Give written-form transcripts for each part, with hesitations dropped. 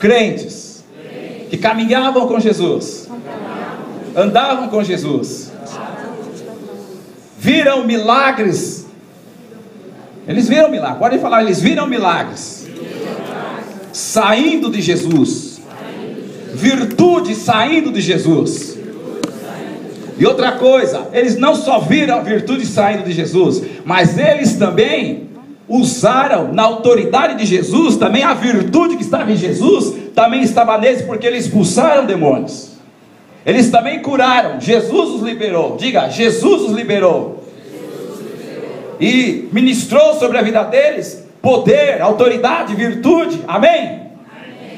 crentes que caminhavam com Jesus, andavam com Jesus, viram milagres. Eles viram milagres, podem falar, eles viram milagres saindo de Jesus, virtude saindo de Jesus. E outra coisa, eles não só viram a virtude saindo de Jesus, mas eles também usaram na autoridade de Jesus, também a virtude que estava em Jesus, também estava neles, porque eles expulsaram demônios. Eles também curaram, Jesus os liberou. Diga, Jesus os liberou. E ministrou sobre a vida deles poder, autoridade, virtude. Amém?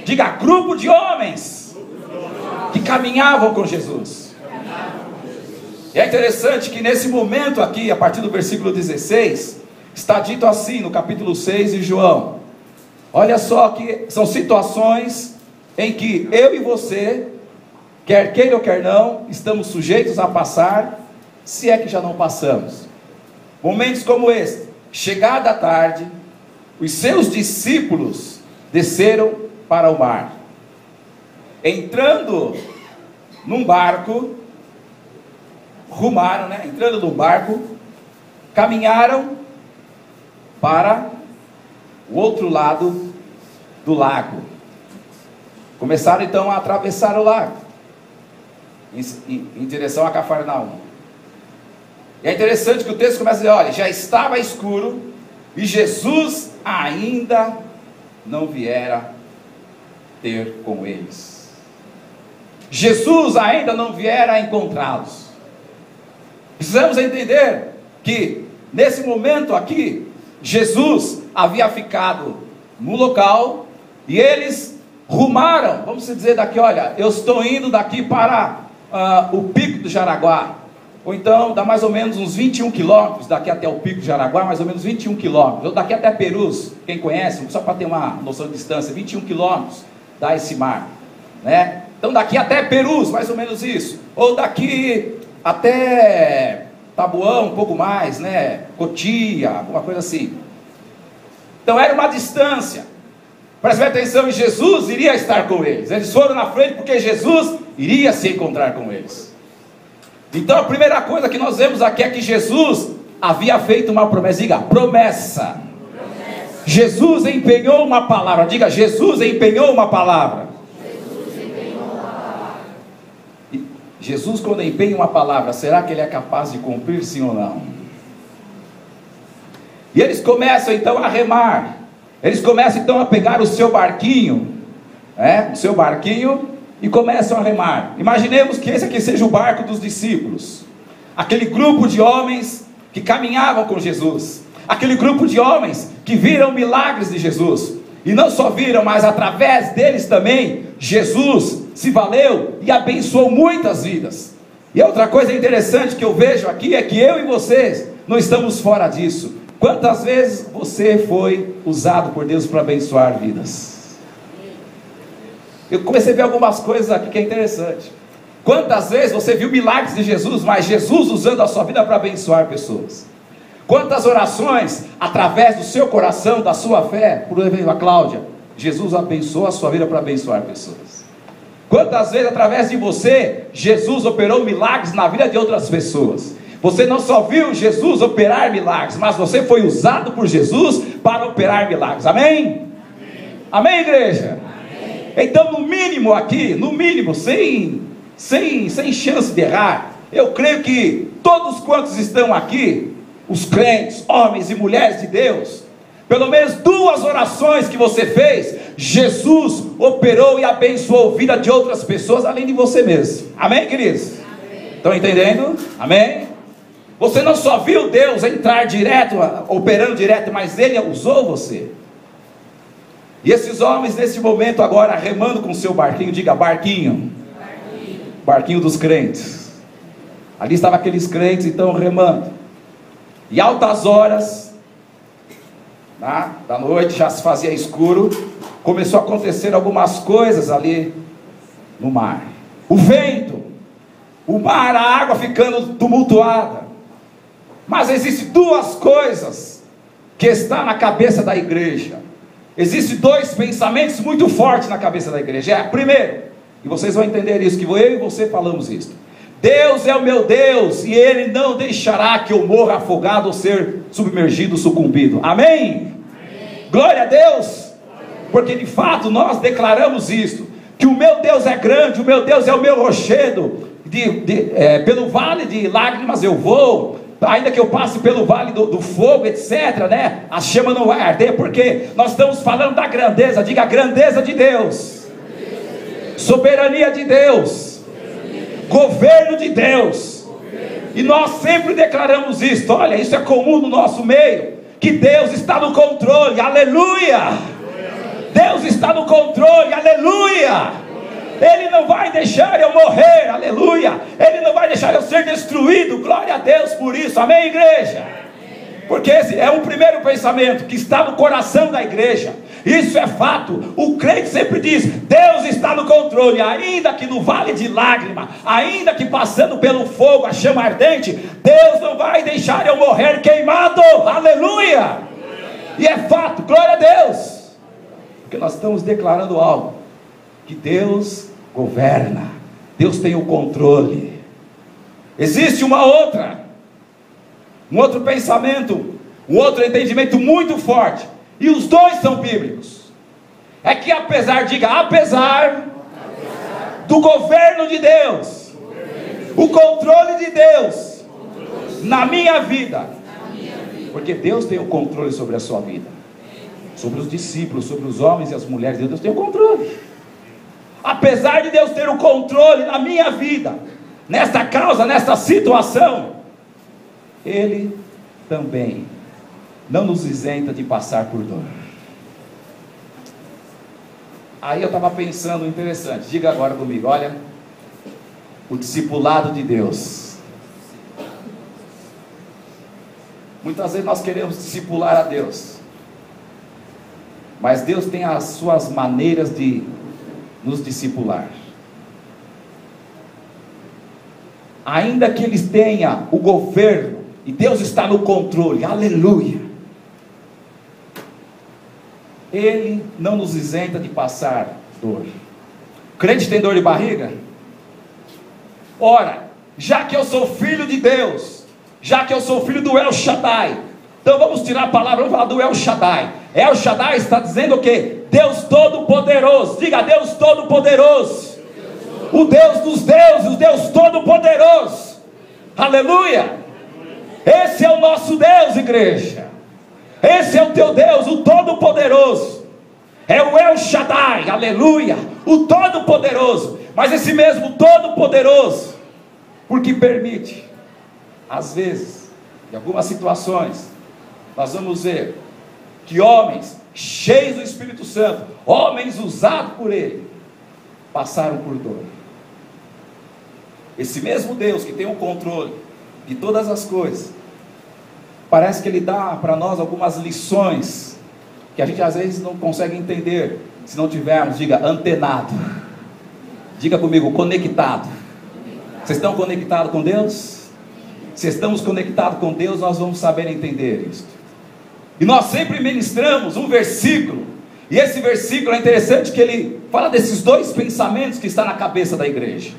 Diga, grupo de homens que caminhavam com Jesus. E é interessante que nesse momento aqui, a partir do versículo 16, está dito assim no capítulo 6 de João. Olha só que são situações em que eu e você, quer queira ou quer não, estamos sujeitos a passar, se é que já não passamos. Momentos como este. Chegada a tarde, os seus discípulos desceram para o mar. Entrando num barco, rumaram, entrando num barco, caminharam para o outro lado do lago. Começaram então a atravessar o lago em direção a Cafarnaum. E é interessante que o texto começa a dizer, olha, já estava escuro e Jesus ainda não viera ter com eles. Jesus ainda não viera encontrá-los. Precisamos entender que nesse momento aqui, Jesus havia ficado no local e eles rumaram, vamos dizer daqui, olha, eu estou indo daqui para o Pico do Jaraguá, ou então dá mais ou menos uns 21 quilômetros daqui até o Pico do Jaraguá, mais ou menos 21 quilômetros, ou daqui até Perus, quem conhece, só para ter uma noção de distância, 21 quilômetros dá esse mar, né? Então daqui até Perus, mais ou menos isso, ou daqui até Taboão, um pouco mais, né? Cotia, alguma coisa assim. Então era uma distância. Preste atenção, Jesus iria estar com eles. Eles foram na frente porque Jesus iria se encontrar com eles. Então a primeira coisa que nós vemos aqui é que Jesus havia feito uma promessa. Diga, promessa. Jesus empenhou uma palavra. Diga, Jesus empenhou uma palavra. Jesus, quando empenha uma palavra, será que ele é capaz de cumprir, sim ou não? E eles começam então a remar. Eles começam então a pegar o seu barquinho, e começam a remar. Imaginemos que esse aqui seja o barco dos discípulos, aquele grupo de homens que caminhavam com Jesus, aquele grupo de homens que viram milagres de Jesus, e não só viram, mas através deles também, Jesus se valeu e abençoou muitas vidas. E outra coisa interessante que eu vejo aqui é que eu e vocês não estamos fora disso. Quantas vezes você foi usado por Deus para abençoar vidas? Eu comecei a ver algumas coisas aqui que é interessante. Quantas vezes você viu milagres de Jesus, mas Jesus usando a sua vida para abençoar pessoas? Quantas orações, através do seu coração, da sua fé, por exemplo, a Cláudia, Jesus abençoou a sua vida para abençoar pessoas? Quantas vezes, através de você, Jesus operou milagres na vida de outras pessoas? Você não só viu Jesus operar milagres, mas você foi usado por Jesus para operar milagres. Amém? Amém, igreja? Amém. Então, no mínimo aqui, no mínimo, sem chance de errar, eu creio que todos quantos estão aqui, os crentes, homens e mulheres de Deus, pelo menos 2 orações que você fez, Jesus operou e abençoou a vida de outras pessoas, além de você mesmo. Amém, queridos? Amém. Estão entendendo? Amém? Você não só viu Deus entrar direto, operando direto, mas Ele usou você. E esses homens nesse momento agora remando com o seu barquinho, diga barquinho. Barquinho dos crentes. Ali estavam aqueles crentes então remando. E altas horas da noite, já se fazia escuro, começou a acontecer algumas coisas ali no mar. O vento, o mar, a água ficando tumultuada. Mas existem 2 coisas que estão na cabeça da igreja. existem dois pensamentos muito fortes na cabeça da igreja. Primeiro, e vocês vão entender isso, que eu e você falamos isso: Deus é o meu Deus, e Ele não deixará que eu morra afogado ou ser submergido, sucumbido. Amém? Amém. Glória a Deus. Porque de fato nós declaramos isso, que o meu Deus é grande, o meu Deus é o meu rochedo, pelo vale de lágrimas eu vou, ainda que eu passe pelo vale do fogo, etc, né? A chama não vai arder, porque nós estamos falando da grandeza. Diga: a grandeza de Deus, soberania de Deus, governo de Deus. E nós sempre declaramos isso. Olha, isso é comum no nosso meio, que Deus está no controle. Aleluia! Deus está no controle. Aleluia! Ele não vai deixar eu morrer. Aleluia! Ele não vai deixar eu ser destruído. Glória a Deus por isso. Amém, igreja? Porque esse é um primeiro pensamento que está no coração da igreja. Isso é fato. O crente sempre diz: Deus está no controle, ainda que no vale de lágrima, ainda que passando pelo fogo, a chama ardente, Deus não vai deixar eu morrer queimado. Aleluia! E é fato. Glória a Deus, porque nós estamos declarando algo, que Deus governa, Deus tem o controle. Existe um outro pensamento, um outro entendimento muito forte, e os dois são bíblicos. É que apesar do governo de Deus, o controle de Deus na minha vida, porque Deus tem o controle sobre a sua vida, sobre os discípulos, sobre os homens e as mulheres. Deus tem o controle. Apesar de Deus ter o controle na minha vida, nesta causa, nesta situação, Ele também não nos isenta de passar por dor. Aí eu estava pensando, interessante, diga agora comigo, olha, o discipulado de Deus. Muitas vezes nós queremos discipular a Deus, mas Deus tem as suas maneiras de nos discipular. Ainda que Ele tenha o governo, e Deus está no controle, aleluia, Ele não nos isenta de passar dor. Crente tem dor de barriga? Ora, já que eu sou filho de Deus, já que eu sou filho do El Shaddai, então vamos tirar a palavra, vamos falar do El Shaddai. El Shaddai está dizendo o quê? Deus Todo-Poderoso. Diga: Deus Todo-Poderoso. O Deus dos deuses, o Deus Todo-Poderoso. Aleluia! Esse é o nosso Deus, igreja. Esse é o teu Deus, o Todo-Poderoso. É o El Shaddai, aleluia, o Todo-Poderoso. Mas esse mesmo Todo-Poderoso, porque permite, às vezes, em algumas situações, nós vamos ver que homens cheios do Espírito Santo, homens usados por Ele, passaram por dor. Esse mesmo Deus que tem o controle de todas as coisas, parece que Ele dá para nós algumas lições, que a gente às vezes não consegue entender, se não tivermos, diga, antenado. Diga comigo, conectado. Vocês estão conectados com Deus? Se estamos conectados com Deus, nós vamos saber entender isso. E nós sempre ministramos um versículo, e esse versículo é interessante, que ele fala desses dois pensamentos que está na cabeça da igreja.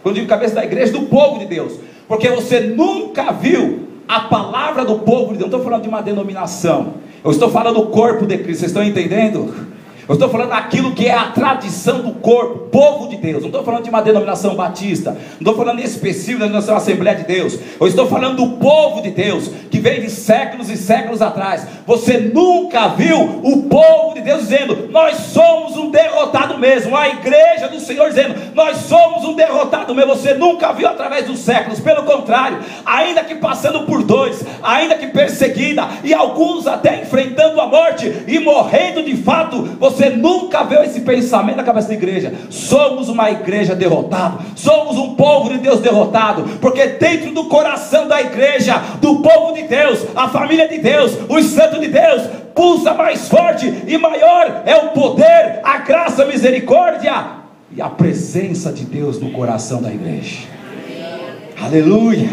Quando digo cabeça da igreja, do povo de Deus, porque você nunca viu a palavra do povo de Deus. Não estou falando de uma denominação, eu estou falando do corpo de Cristo. Vocês estão entendendo? Eu estou falando daquilo que é a tradição do corpo, povo de Deus. Não estou falando de uma denominação batista, não estou falando específico da denominação Assembleia de Deus. Eu estou falando do povo de Deus, que vem de séculos e séculos atrás. Você nunca viu o povo de Deus dizendo: nós somos um derrotado mesmo. A igreja do Senhor dizendo: nós somos um derrotado mesmo. Você nunca viu através dos séculos. Pelo contrário, ainda que passando por dores, ainda que perseguida, e alguns até enfrentando a morte e morrendo de fato, você nunca viu esse pensamento na cabeça da igreja: somos uma igreja derrotada, somos um povo de Deus derrotado. Porque dentro do coração da igreja, do povo de Deus, a família de Deus, os santos de Deus, pulsa mais forte e maior é o poder, a graça, a misericórdia e a presença de Deus no coração da igreja. Aleluia!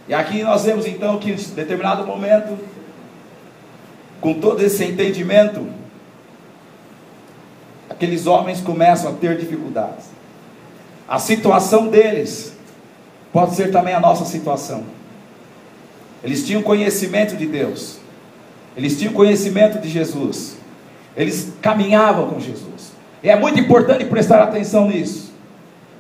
E aqui nós vemos então que em determinado momento com todo esse entendimento, aqueles homens começam a ter dificuldades. A situação deles pode ser também a nossa situação. Eles tinham conhecimento de Deus, eles tinham conhecimento de Jesus, eles caminhavam com Jesus. E é muito importante prestar atenção nisso.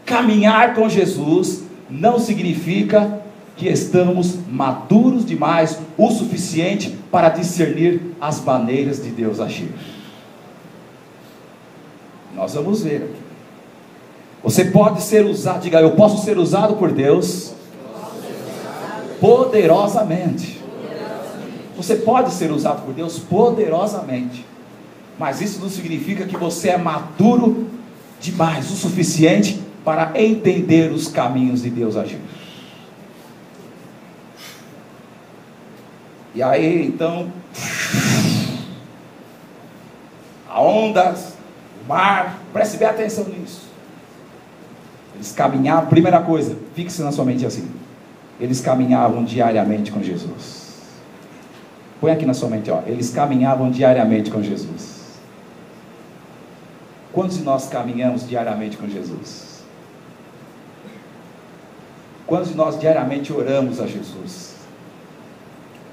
Caminhar com Jesus não significa que estamos maduros demais, o suficiente para discernir as maneiras de Deus agir. Nós vamos ver aqui. Você pode ser usado, diga, eu posso ser usado por Deus poderosamente. Você pode ser usado por Deus poderosamente, mas isso não significa que você é maduro demais, o suficiente para entender os caminhos de Deus agir. E aí então, a ondas, o mar, preste bem atenção nisso. Eles caminhavam, primeira coisa, fixe na sua mente assim, eles caminhavam diariamente com Jesus. Põe aqui na sua mente, ó, eles caminhavam diariamente com Jesus. Quantos de nós caminhamos diariamente com Jesus? Quantos de nós diariamente oramos a Jesus?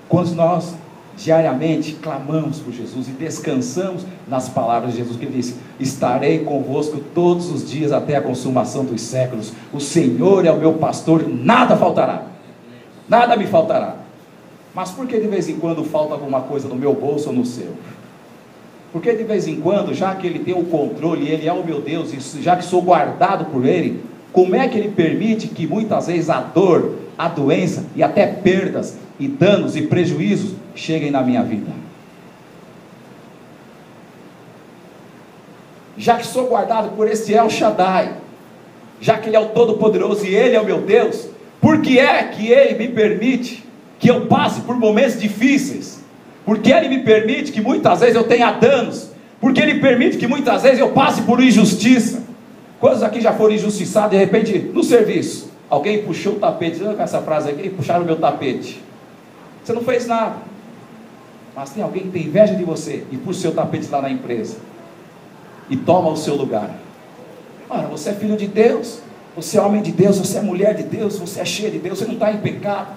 Quantos de nós diariamente clamamos por Jesus e descansamos nas palavras de Jesus, que ele disse: estarei convosco todos os dias até a consumação dos séculos, o Senhor é o meu pastor, nada faltará, nada me faltará. Mas por que de vez em quando falta alguma coisa no meu bolso ou no seu? Porque de vez em quando, já que ele tem o controle, ele é o meu Deus, e já que sou guardado por ele, como é que ele permite que muitas vezes a dor, a doença e até perdas e danos e prejuízos cheguem na minha vida? Já que sou guardado por esse El Shaddai, já que ele é o Todo-Poderoso e ele é o meu Deus, por que é que ele me permite que eu passe por momentos difíceis? Porque ele me permite que muitas vezes eu tenha danos? Porque ele permite que muitas vezes eu passe por injustiça? Quantos aqui já foram injustiçados de repente no serviço? Alguém puxou o tapete, com essa frase aqui, puxaram o meu tapete. Você não fez nada, mas tem alguém que tem inveja de você e puxa o seu tapete lá na empresa e toma o seu lugar. Ora, você é filho de Deus, você é homem de Deus, você é mulher de Deus, você é cheia de Deus, você não está em pecado,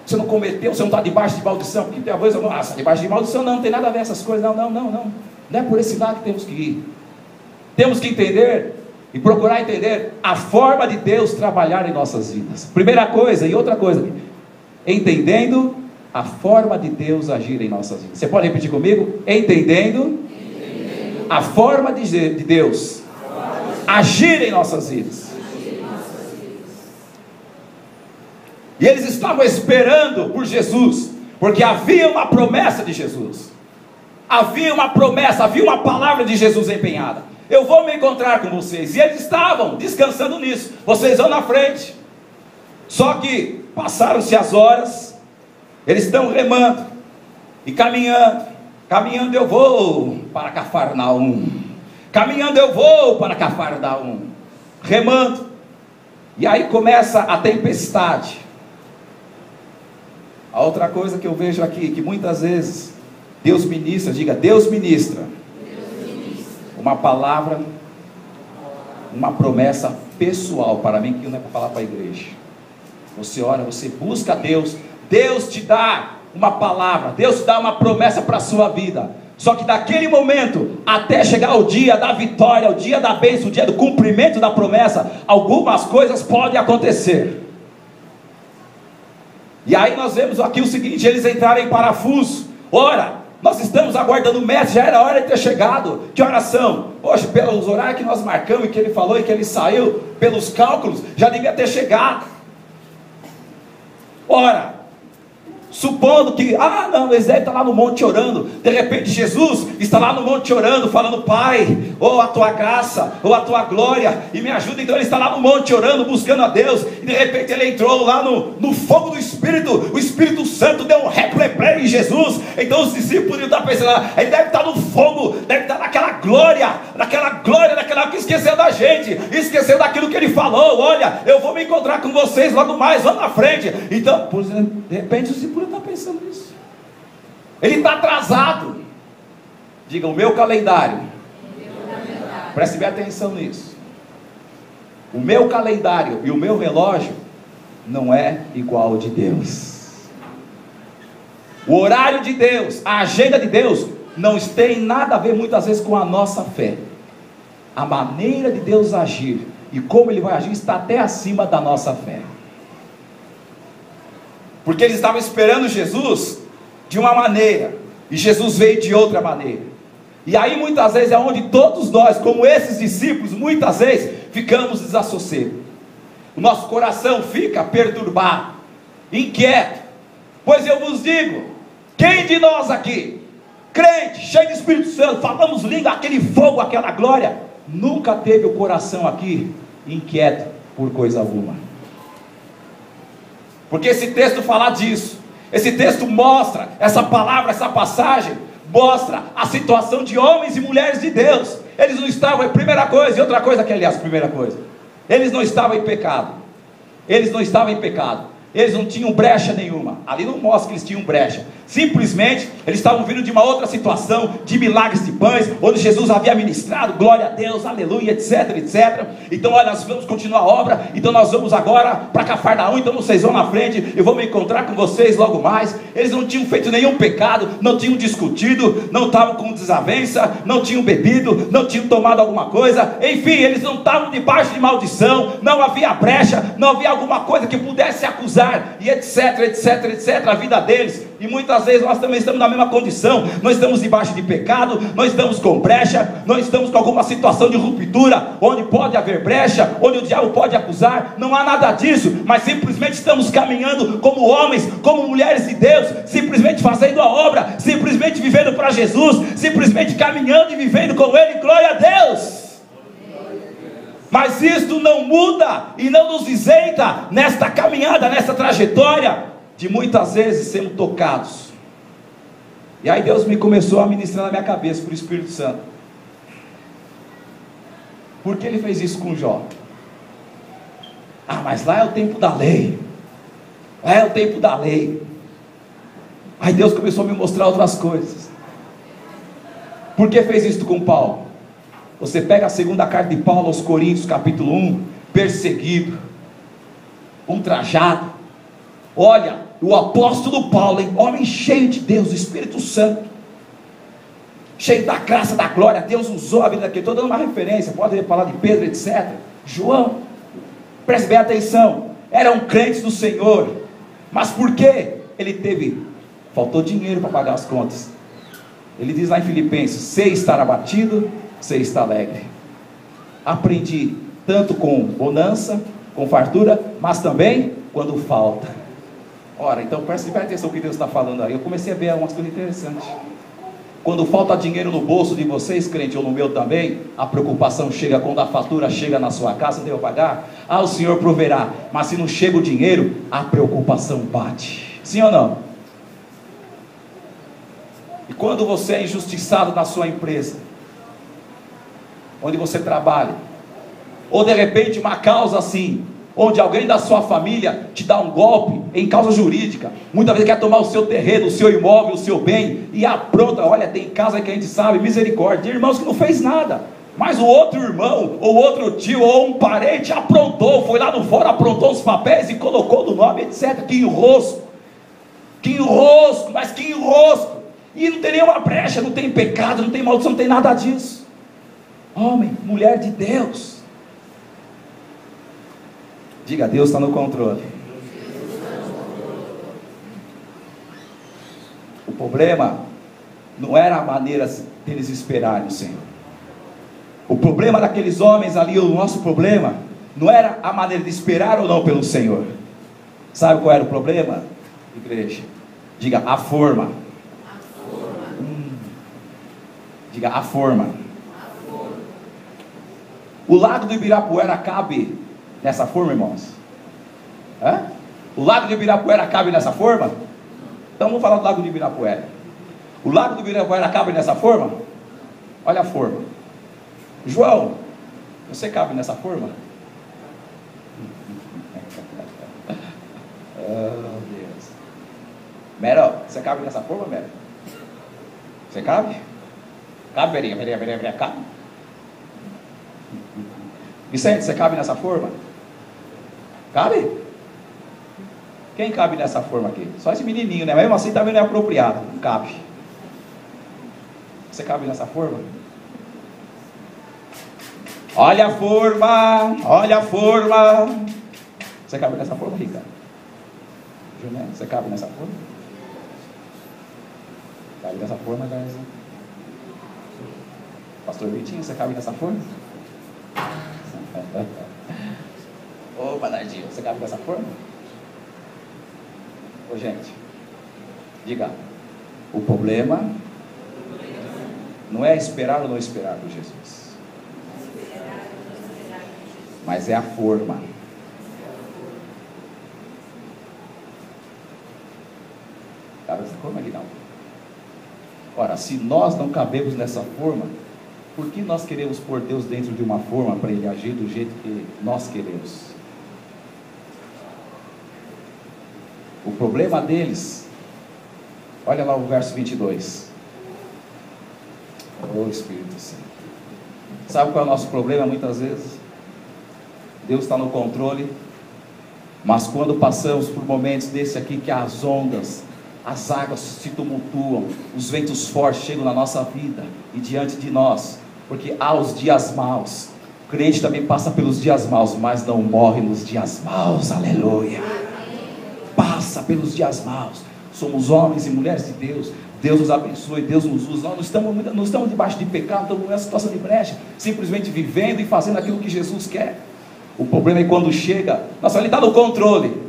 você não cometeu, você não está debaixo de maldição. Porque tem a coisa, nossa, debaixo de maldição não tem nada a ver essas coisas, não é por esse lado que temos que ir. Temos que entender e procurar entender a forma de Deus trabalhar em nossas vidas. Primeira coisa, e outra coisa, entendendo a forma de Deus agir em nossas vidas. Você pode repetir comigo? Entendendo a forma de Deus agir em nossas vidas. E eles estavam esperando por Jesus, porque havia uma promessa de Jesus, havia uma promessa, havia uma palavra de Jesus empenhada. Eu vou me encontrar com vocês. E eles estavam descansando nisso. Vocês vão na frente. Só que passaram-se as horas, eles estão remando e caminhando. Caminhando eu vou para Cafarnaum, caminhando eu vou para Cafarnaum, remando. E aí começa a tempestade. A outra coisa que eu vejo aqui, que muitas vezes Deus ministra, diga, Deus ministra uma palavra, uma promessa pessoal para mim, que não é para falar para a igreja. Você ora, você busca Deus, Deus te dá uma palavra, Deus te dá uma promessa para a sua vida. Só que daquele momento até chegar o dia da vitória, o dia da bênção, o dia do cumprimento da promessa, algumas coisas podem acontecer. E aí nós vemos aqui o seguinte: eles entraram em parafuso. Ora, nós estamos aguardando o mestre, já era hora de ter chegado. Que oração? Hoje, pelos horários que nós marcamos e que ele falou e que ele saiu, pelos cálculos, já devia ter chegado. Ora, supondo que, não, eles devem estar lá no monte orando. De repente Jesus está lá no monte orando, falando: Pai, ou a tua graça, ou a tua glória, e me ajuda. Então ele está lá no monte orando, buscando a Deus. E de repente ele entrou lá no fogo do Espírito. O Espírito Santo deu um replay em Jesus. Então os discípulos podiam estar pensando: ele deve estar no fogo, deve estar naquela glória, naquela que esqueceu da gente, esqueceu daquilo que ele falou. Olha, eu vou me encontrar com vocês logo mais, vamos na frente. Então, de repente os discípulos está pensando nisso. Ele está atrasado. Diga, o meu calendário. Preste bem atenção nisso. O meu calendário e o meu relógio não é igual ao de Deus. O horário de Deus, a agenda de Deus, não tem nada a ver muitas vezes com a nossa fé. A maneira de Deus agir e como Ele vai agir está até acima da nossa fé. Porque eles estavam esperando Jesus de uma maneira, e Jesus veio de outra maneira. E aí muitas vezes é onde todos nós, como esses discípulos, muitas vezes ficamos desassossegados. O nosso coração fica perturbado, inquieto. Pois eu vos digo, quem de nós aqui, crente, cheio de Espírito Santo, falamos língua, aquele fogo, aquela glória, nunca teve o coração aqui inquieto por coisa alguma? Porque esse texto fala disso. Esse texto mostra, essa palavra, essa passagem mostra a situação de homens e mulheres de Deus. Eles não estavam, primeira coisa, e outra coisa que aliás, primeira coisa, eles não estavam em pecado. Eles não estavam em pecado. Eles não tinham brecha nenhuma. Ali não mostra que eles tinham brecha. Simplesmente, eles estavam vindo de uma outra situação, de milagres de pães, onde Jesus havia ministrado, glória a Deus, aleluia, etc, etc. Então, olha, nós vamos continuar a obra. Então, nós vamos agora para Cafarnaum. Então, vocês vão na frente, eu vou me encontrar com vocês logo mais. Eles não tinham feito nenhum pecado, não tinham discutido, não estavam com desavença, não tinham bebido, não tinham tomado alguma coisa. Enfim, eles não estavam debaixo de maldição, não havia brecha, não havia alguma coisa que pudesse acusar, e etc, etc, etc, a vida deles. E muitas vezes nós também estamos na mesma condição. Nós estamos debaixo de pecado, nós estamos com brecha, nós estamos com alguma situação de ruptura, onde pode haver brecha, onde o diabo pode acusar. Não há nada disso, mas simplesmente estamos caminhando como homens, como mulheres de Deus, simplesmente fazendo a obra, simplesmente vivendo para Jesus, simplesmente caminhando e vivendo com Ele, glória a Deus. Mas isto não muda e não nos isenta nesta caminhada, nesta trajetória, de muitas vezes sermos tocados. E aí Deus me começou a ministrar na minha cabeça, por Espírito Santo. Por que Ele fez isso com Jó? Ah, mas lá é o tempo da lei. Lá é o tempo da lei. Aí Deus começou a me mostrar outras coisas. Por que fez isso com Paulo? Você pega a segunda carta de Paulo aos Coríntios, capítulo 1, perseguido, ultrajado. Olha, o apóstolo Paulo, hein? Homem cheio de Deus, o Espírito Santo, cheio da graça, da glória, Deus usou a vida daquele. Estou dando uma referência, pode falar de Pedro, etc. João, preste bem atenção, eram crentes do Senhor, mas por que ele faltou dinheiro para pagar as contas? Ele diz lá em Filipenses: sei estar abatido, sei estar alegre. Aprendi tanto com bonança, com fartura, mas também quando falta. Ora, então preste bem atenção no que Deus está falando aí. Eu comecei a ver umas coisas interessantes. Quando falta dinheiro no bolso de vocês, crente, ou no meu também, a preocupação chega quando a fatura chega na sua casa, deu pagar. Ah, o Senhor proverá. Mas se não chega o dinheiro, a preocupação bate. Sim ou não? E quando você é injustiçado na sua empresa, onde você trabalha, ou de repente uma causa assim, onde alguém da sua família te dá um golpe em causa jurídica, muitas vezes quer tomar o seu terreno, o seu imóvel, o seu bem, e apronta. Olha, tem casa que a gente sabe, misericórdia, tem irmãos que não fez nada, mas o outro irmão, ou outro tio, ou um parente aprontou, foi lá no fora, aprontou os papéis e colocou no nome, etc. Que enrosco, mas que enrosco, e não tem nenhuma brecha, não tem pecado, não tem maldição, não tem nada disso. Homem, mulher de Deus, diga, Deus está no controle. O problema não era a maneira deles esperarem o Senhor. O problema daqueles homens ali, o nosso problema, não era a maneira de esperar ou não pelo Senhor. Sabe qual era o problema, igreja? Diga, a forma. Diga, a forma. O lago do Ibirapuera cabe nessa forma, irmãos? O lago do Ibirapuera cabe nessa forma? Então vamos falar do lago do Ibirapuera. O lago do Ibirapuera cabe nessa forma? Olha a forma. João, você cabe nessa forma? Oh, Deus. Mero, você cabe nessa forma, Mero? Você cabe? Cabe, Verinha, cabe? Vicente, você cabe nessa forma? Cabe? Quem cabe nessa forma aqui? Só esse menininho, né? Mesmo assim também não é apropriado. Não cabe. Você cabe nessa forma? Olha a forma, olha a forma. Você cabe nessa forma, Ricardo? Juliano, você cabe nessa forma? Cabe nessa forma, guys? Pastor Vitinho, você cabe nessa forma? Ô, Banardinho, você cabe nessa forma? Ô, gente, diga, o problema não é esperar ou não esperar por Jesus, mas é a forma. Cabe nessa forma aqui não. Ora, se nós não cabemos nessa forma, por que nós queremos pôr Deus dentro de uma forma para Ele agir do jeito que nós queremos? O problema deles, olha lá o verso 22. Oh Espírito Santo. Sabe qual é o nosso problema muitas vezes? Deus está no controle, mas quando passamos por momentos desse aqui, que as ondas, as águas se tumultuam, os ventos fortes chegam na nossa vida e diante de nós, porque há os dias maus. O crente também passa pelos dias maus, mas não morre nos dias maus, aleluia. Passa pelos dias maus. Somos homens e mulheres de Deus. Deus nos abençoe, Deus nos usa. Nós não estamos debaixo de pecado, não estamos numa situação de brecha, simplesmente vivendo e fazendo aquilo que Jesus quer. O problema é quando chega, nossa, Ele está no controle,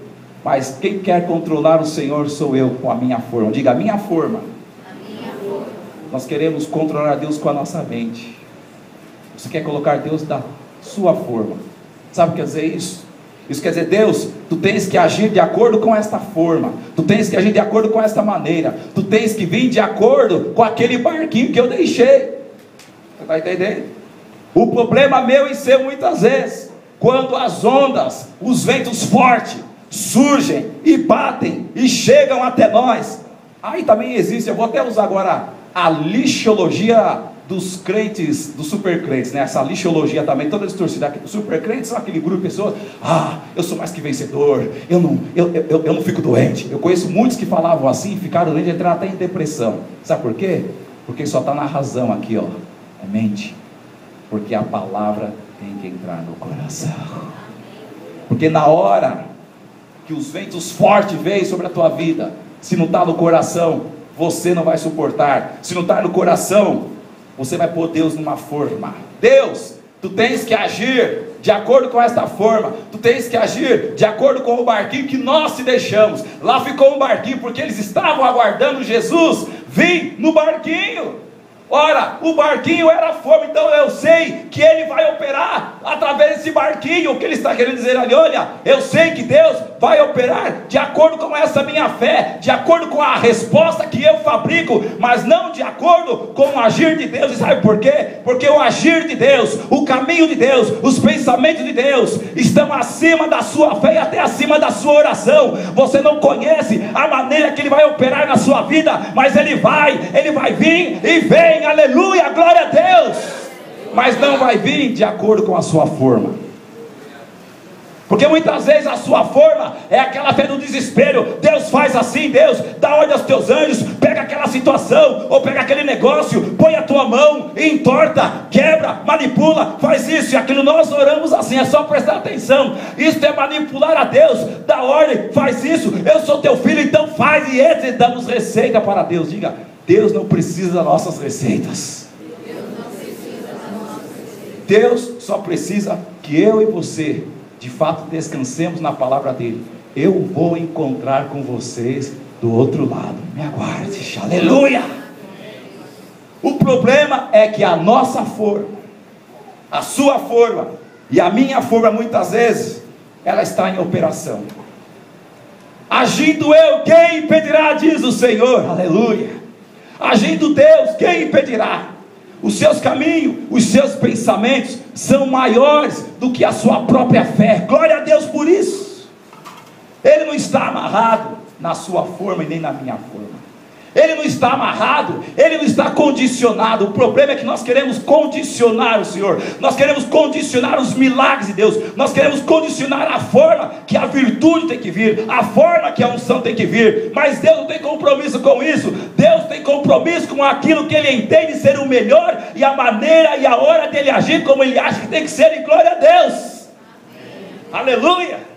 mas quem quer controlar o Senhor sou eu, com a minha forma. Diga, a minha forma. Nós queremos controlar Deus com a nossa mente. Você quer colocar Deus da sua forma. Sabe o que quer dizer isso? Isso quer dizer, Deus, tu tens que agir de acordo com esta forma, tu tens que agir de acordo com esta maneira, tu tens que vir de acordo com aquele barquinho que eu deixei. Você está entendendo? O problema meu e seu muitas vezes, quando as ondas, os ventos fortes surgem e batem e chegam até nós. Aí também existe, eu vou até usar agora a lixologia dos crentes, dos supercrentes, né? Essa lixologia também toda distorcida. Os supercrentes são aquele grupo de pessoas, eu sou mais que vencedor, eu não fico doente. Eu conheço muitos que falavam assim e ficaram doentes, entraram até em depressão. Sabe por quê? Porque só está na razão aqui, ó, é mente. Porque a palavra tem que entrar no coração. Porque na hora que os ventos fortes vêm sobre a tua vida, se não está no coração, você não vai suportar. Se não está no coração, você vai pôr Deus numa forma. Deus, tu tens que agir de acordo com esta forma. Tu tens que agir de acordo com o barquinho que nós te deixamos. Lá ficou um barquinho porque eles estavam aguardando Jesus vir no barquinho. Ora, o barquinho era a forma, então eu sei que Ele vai operar através desse barquinho. O que Ele está querendo dizer ali? Olha, eu sei que Deus vai operar de acordo com essa minha fé, de acordo com a resposta que eu fabrico, mas não de acordo com o agir de Deus. E sabe por quê? Porque o agir de Deus, o caminho de Deus, os pensamentos de Deus estão acima da sua fé e até acima da sua oração. Você não conhece a maneira que Ele vai operar na sua vida, mas Ele vai vir e vem. Aleluia, glória a Deus. Mas não vai vir de acordo com a sua forma. Porque muitas vezes a sua forma é aquela fé do desespero. Deus faz assim, Deus dá ordem aos teus anjos, pega aquela situação, ou pega aquele negócio, põe a tua mão, entorta, quebra, manipula, faz isso e aquilo. Nós oramos assim, é só prestar atenção. Isso é manipular a Deus, dá ordem, faz isso, eu sou teu filho, então faz. E esse damos receita para Deus. Diga, Deus não precisa das nossas receitas. Deus só precisa que eu e você de fato descansemos na palavra dele. Eu vou encontrar com vocês do outro lado, me aguarde, aleluia. O problema é que a nossa forma, a sua forma e a minha forma, muitas vezes ela está em operação. Agindo eu, quem impedirá, diz o Senhor, aleluia. Agindo Deus, quem impedirá? Os seus caminhos, os seus pensamentos são maiores do que a sua própria fé. Glória a Deus por isso. Ele não está amarrado na sua forma e nem na minha forma. Ele não está amarrado, Ele não está condicionado. O problema é que nós queremos condicionar o Senhor, nós queremos condicionar os milagres de Deus, nós queremos condicionar a forma que a virtude tem que vir, a forma que a unção tem que vir. Mas Deus não tem compromisso com isso. Deus tem compromisso com aquilo que Ele entende ser o melhor, e a maneira e a hora dele agir como Ele acha que tem que ser, e glória a Deus. Amém. Aleluia.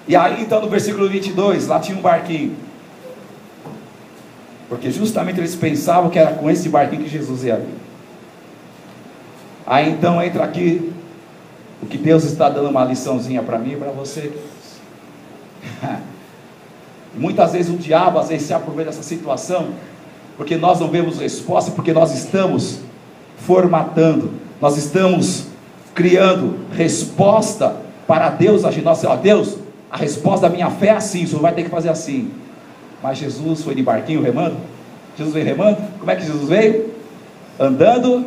E aí então no versículo 22, lá tinha um barquinho, porque justamente eles pensavam que era com esse barquinho que Jesus ia vir. Aí então entra aqui o que Deus está dando uma liçãozinha para mim e para você. Muitas vezes o diabo às vezes se aproveita dessa situação, porque nós não vemos resposta, porque nós estamos formatando, nós estamos criando resposta para Deus agir. Nossa, ó, Deus, a resposta da minha fé é assim, o Senhor vai ter que fazer assim. Mas Jesus foi de barquinho remando? Jesus veio remando? Como é que Jesus veio? Andando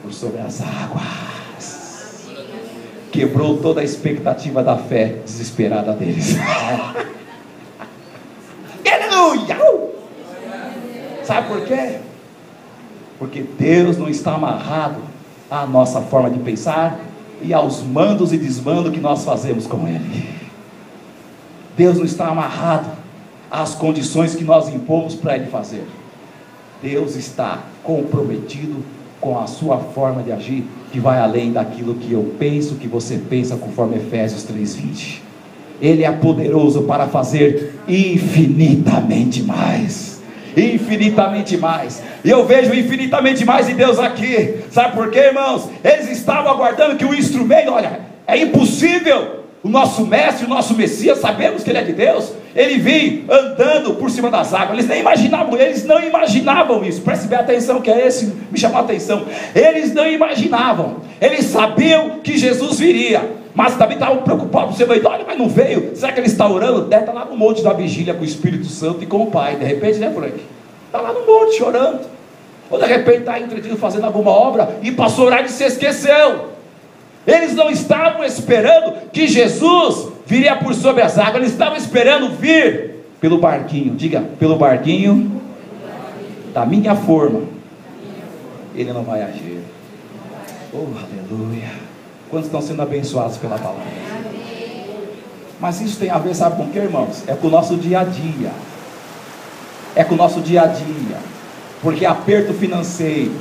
por sobre as águas. Quebrou toda a expectativa da fé desesperada deles. Aleluia! Sabe por quê? Porque Deus não está amarrado à nossa forma de pensar e aos mandos e desmandos que nós fazemos com Ele. Deus não está amarrado às condições que nós impomos para Ele fazer. Deus está comprometido com a sua forma de agir, que vai além daquilo que eu penso, que você pensa, conforme Efésios 3:20. Ele é poderoso para fazer infinitamente mais. Infinitamente mais. E eu vejo infinitamente mais de Deus aqui. Sabe por quê, irmãos? Eles estavam aguardando que o instrumento, olha, é impossível. O nosso mestre, o nosso Messias, sabemos que ele é de Deus. Ele vinha andando por cima das águas. Eles não imaginavam isso. Preste bem atenção, que é esse, me chamou a atenção. Eles não imaginavam. Eles sabiam que Jesus viria, mas também estavam preocupados. Você vai, olha, mas não veio. Será que ele está orando? Deve estar lá no monte da vigília com o Espírito Santo e com o Pai. De repente, né, Frank? Está lá no monte chorando. Ou de repente está entretido fazendo alguma obra e passou a orar e se esqueceu. Eles não estavam esperando que Jesus viria por sobre as águas. Eles estavam esperando vir pelo barquinho. Diga, pelo barquinho da minha forma Ele não vai agir. Oh, aleluia. Quantos estão sendo abençoados pela palavra? Mas isso tem a ver, sabe com o que, irmãos? É com o nosso dia a dia. É com o nosso dia a dia. Porque aperto financeiro,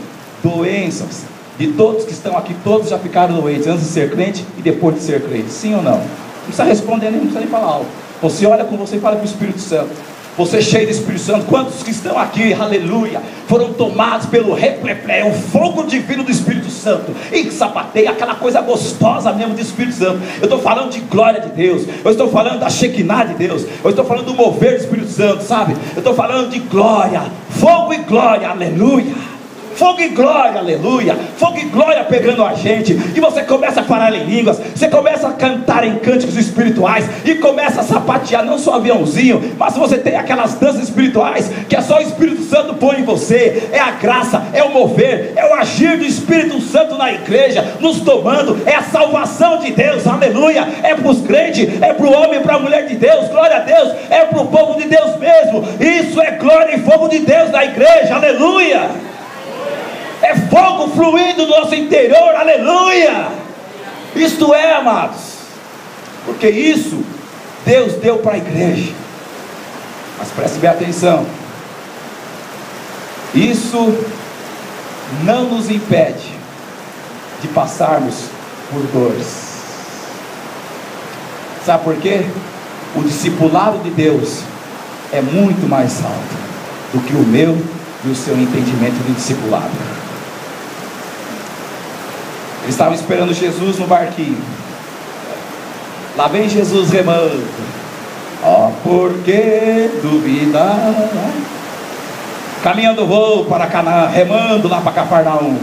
doenças, de todos que estão aqui, todos já ficaram doentes antes de ser crente e depois de ser crente, sim ou não? Não precisa responder, nem precisa nem falar algo. Você olha com você e fala com o Espírito Santo. Você cheio do Espírito Santo. Quantos que estão aqui, aleluia, foram tomados pelo repleplé, o fogo divino do Espírito Santo, e sapateia, aquela coisa gostosa mesmo do Espírito Santo. Eu estou falando de glória de Deus, eu estou falando da Shekinah de Deus, eu estou falando do mover do Espírito Santo, sabe? Eu estou falando de glória, fogo e glória, aleluia. Fogo e glória, aleluia. Fogo e glória pegando a gente. E você começa a falar em línguas. Você começa a cantar em cânticos espirituais. E começa a sapatear, não só aviãozinho, mas você tem aquelas danças espirituais que é só o Espírito Santo põe em você. É a graça, é o mover, é o agir do Espírito Santo na igreja, nos tomando. É a salvação de Deus, aleluia. É para os crentes, é para o homem e para a mulher de Deus, glória a Deus. É para o povo de Deus mesmo. Isso é glória e fogo de Deus na igreja, aleluia. É fogo fluindo do nosso interior, aleluia. Isto é, amados, porque isso Deus deu para a igreja. Mas preste bem atenção, isso não nos impede de passarmos por dores. Sabe por quê? O discipulado de Deus é muito mais alto do que o meu e o seu entendimento de discipulado. Eles estavam esperando Jesus no barquinho. Lá vem Jesus remando. Ó, por que duvidar? Caminhando o voo para Canaã, remando lá para Cafarnaum.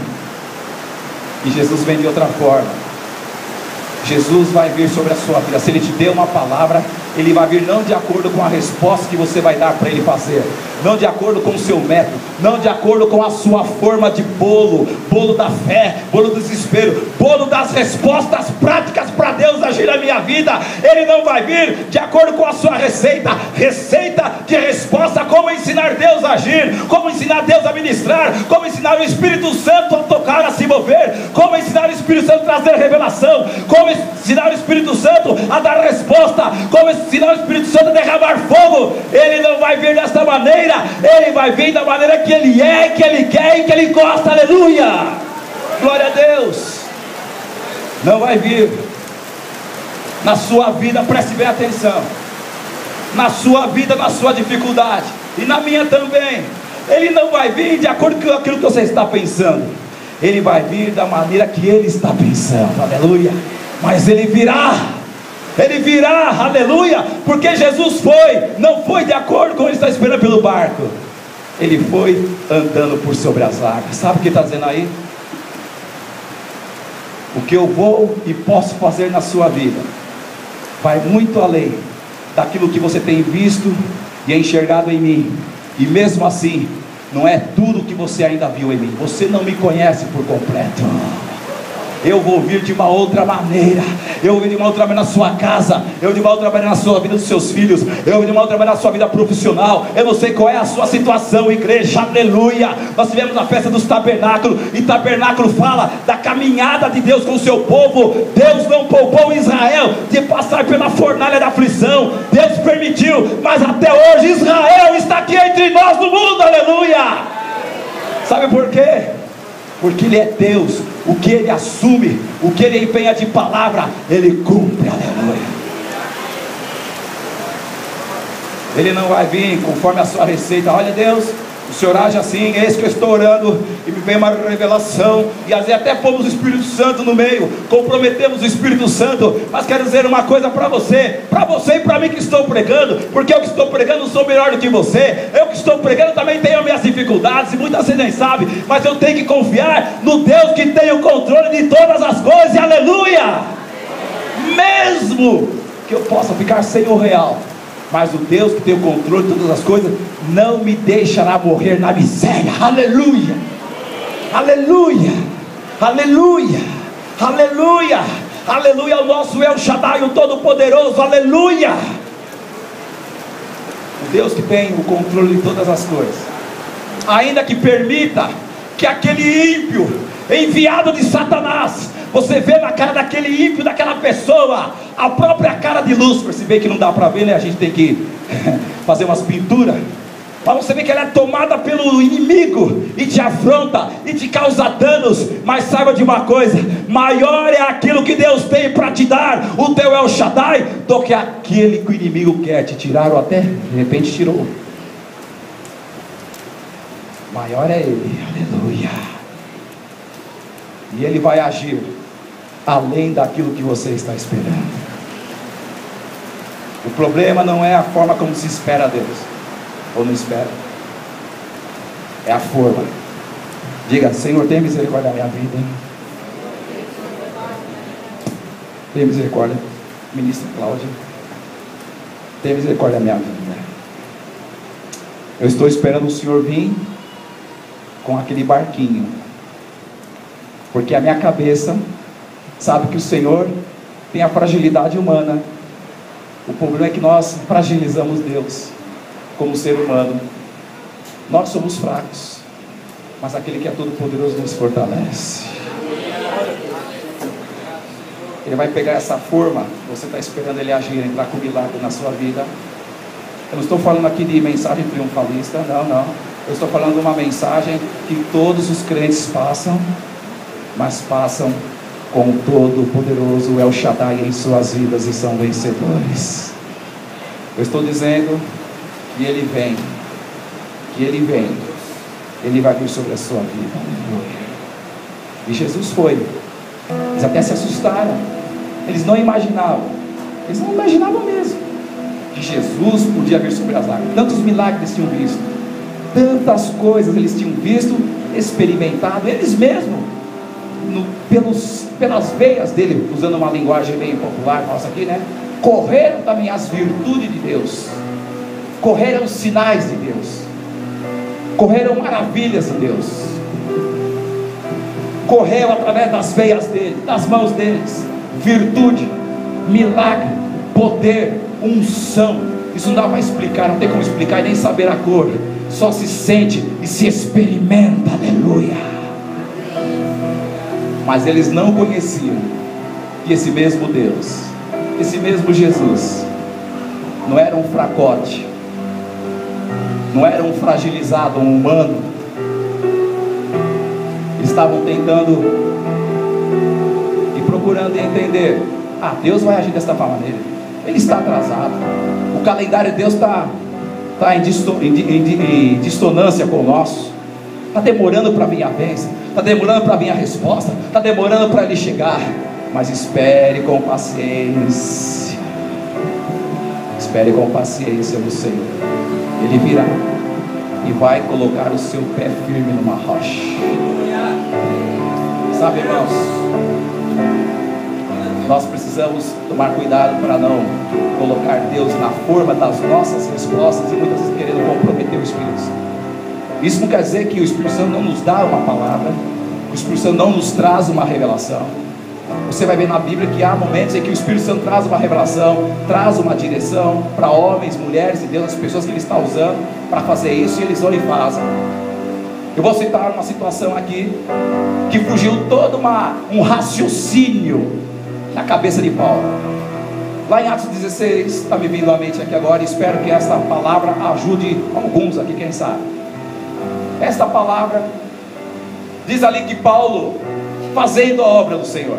E Jesus vem de outra forma. Jesus vai vir sobre a sua vida. Se Ele te deu uma palavra, Ele vai vir não de acordo com a resposta que você vai dar para ele fazer, não de acordo com o seu método, não de acordo com a sua forma de bolo da fé, bolo do desespero, bolo das respostas práticas para Deus agir na minha vida. Ele não vai vir de acordo com a sua receita de resposta, como ensinar Deus a agir, como ensinar Deus a ministrar, como ensinar o Espírito Santo a tocar, a se mover, como ensinar o Espírito Santo a trazer revelação, como ensinar o Espírito Santo a dar resposta, como ensinar o Espírito Santo a derramar fogo. Ele não vai vir desta maneira, ele vai vir da maneira que ele é, que ele quer e que ele gosta. Aleluia, glória a Deus. Não vai vir na sua vida, preste bem atenção, na sua vida, na sua dificuldade e na minha também. Ele não vai vir de acordo com aquilo que você está pensando, ele vai vir da maneira que ele está pensando. Aleluia. Mas ele virá, aleluia, porque Jesus não foi de acordo com o que ele está esperando pelo barco, ele foi andando por sobre as águas. Sabe o que está dizendo aí? O que eu vou e posso fazer na sua vida vai muito além daquilo que você tem visto e enxergado em mim, e mesmo assim, não é tudo que você ainda viu em mim. Você não me conhece por completo. Eu vou vir de uma outra maneira, eu vou vir de uma outra maneira na sua casa, eu vou de uma outra maneira na sua vida dos seus filhos, eu vou de uma outra maneira na sua vida profissional. Eu não sei qual é a sua situação, igreja, aleluia. Nós tivemos a festa dos tabernáculos, e tabernáculo fala da caminhada de Deus com o seu povo. Deus não poupou Israel de passar pela fornalha da aflição, Deus permitiu, mas até hoje Israel está aqui entre nós no mundo, aleluia. Sabe por quê? Porque Ele é Deus. O que Ele assume, o que Ele empenha de palavra, Ele cumpre, aleluia. Ele não vai vir conforme a sua receita. Olha, Deus, o Senhor age assim, eis que eu estou orando e me vem uma revelação, e às vezes até pomos o Espírito Santo no meio, comprometemos o Espírito Santo. Mas quero dizer uma coisa para você e para mim que estou pregando, porque eu que estou pregando sou melhor do que você, eu que estou pregando também tenho minhas dificuldades, e muitas vezes nem sabe, mas eu tenho que confiar no Deus que tem o controle de todas as coisas, aleluia. Mesmo que eu possa ficar sem o real, mas o Deus que tem o controle de todas as coisas não me deixará morrer na miséria. Aleluia, aleluia, aleluia, aleluia, aleluia. O nosso El Shaddai, o Todo-Poderoso, aleluia. O Deus que tem o controle de todas as coisas, ainda que permita que aquele ímpio enviado de Satanás, você vê na cara daquele ímpio, daquela pessoa, a própria cara de Lúcifer. Se vê que não dá para ver, né? A gente tem que fazer umas pinturas. Mas você vê que ela é tomada pelo inimigo e te afronta e te causa danos. Mas saiba de uma coisa: maior é aquilo que Deus tem para te dar, o teu El Shaddai, do que aquele que o inimigo quer te tirar, ou até de repente tirou. Maior é Ele, aleluia. E Ele vai agir além daquilo que você está esperando. O problema não é a forma como se espera a Deus, ou não espera, é a forma. Diga: Senhor, tenha misericórdia da minha vida. Tenha misericórdia, ministra Cláudia. Tenha misericórdia da minha vida. Eu estou esperando o Senhor vir com aquele barquinho, porque a minha cabeça sabe que o Senhor tem a fragilidade humana. O problema é que nós fragilizamos Deus como ser humano. Nós somos fracos, mas aquele que é todo poderoso nos fortalece. Ele vai pegar essa forma, você está esperando Ele agir, entrar com milagre na sua vida. Eu não estou falando aqui de mensagem triunfalista, não. Eu estou falando de uma mensagem que todos os crentes passam, mas passam com o Todo-Poderoso El Shaddai em suas vidas e são vencedores. Eu estou dizendo que Ele vem, Ele vai vir sobre a sua vida. E Jesus foi. Eles até se assustaram, eles não imaginavam mesmo que Jesus podia vir sobre as águas. Tantos milagres eles tinham visto, tantas coisas eles tinham visto, experimentado, eles mesmos, pelas veias dele, usando uma linguagem bem popular nossa aqui, né? correram também as virtudes de Deus, correram os sinais de Deus, correram maravilhas de Deus, correu através das veias dele, das mãos deles, virtude, milagre, poder, unção. Isso não dá para explicar, não tem como explicar e nem saber a cor, só se sente e se experimenta, aleluia. Mas eles não conheciam que esse mesmo Deus, esse mesmo Jesus, não era um fracote, não era um fragilizado, um humano. Eles estavam tentando e procurando entender: Deus vai agir desta maneira, Ele está atrasado, o calendário de Deus está em dissonância com o nosso, está demorando para vir a bênção, está demorando para vir a resposta, está demorando para Ele chegar. Mas espere com paciência, espere com paciência no Senhor. Ele virá e vai colocar o seu pé firme numa rocha. Sabe, irmãos, nós precisamos tomar cuidado para não colocar Deus na forma das nossas respostas e muitas vezes querendo comprometer o Espírito Santo. Isso não quer dizer que o Espírito Santo não nos dá uma palavra, o Espírito Santo não nos traz uma revelação. Você vai ver na Bíblia que há momentos em que o Espírito Santo traz uma revelação, traz uma direção para homens, mulheres de Deus, as pessoas que Ele está usando para fazer isso, e eles vão e fazem. Eu vou citar uma situação aqui que fugiu todo um raciocínio na cabeça de Paulo. Lá em Atos 16, está me vindo à mente aqui agora, e espero que esta palavra ajude alguns aqui, quem sabe. Esta palavra diz ali que Paulo, fazendo a obra do Senhor,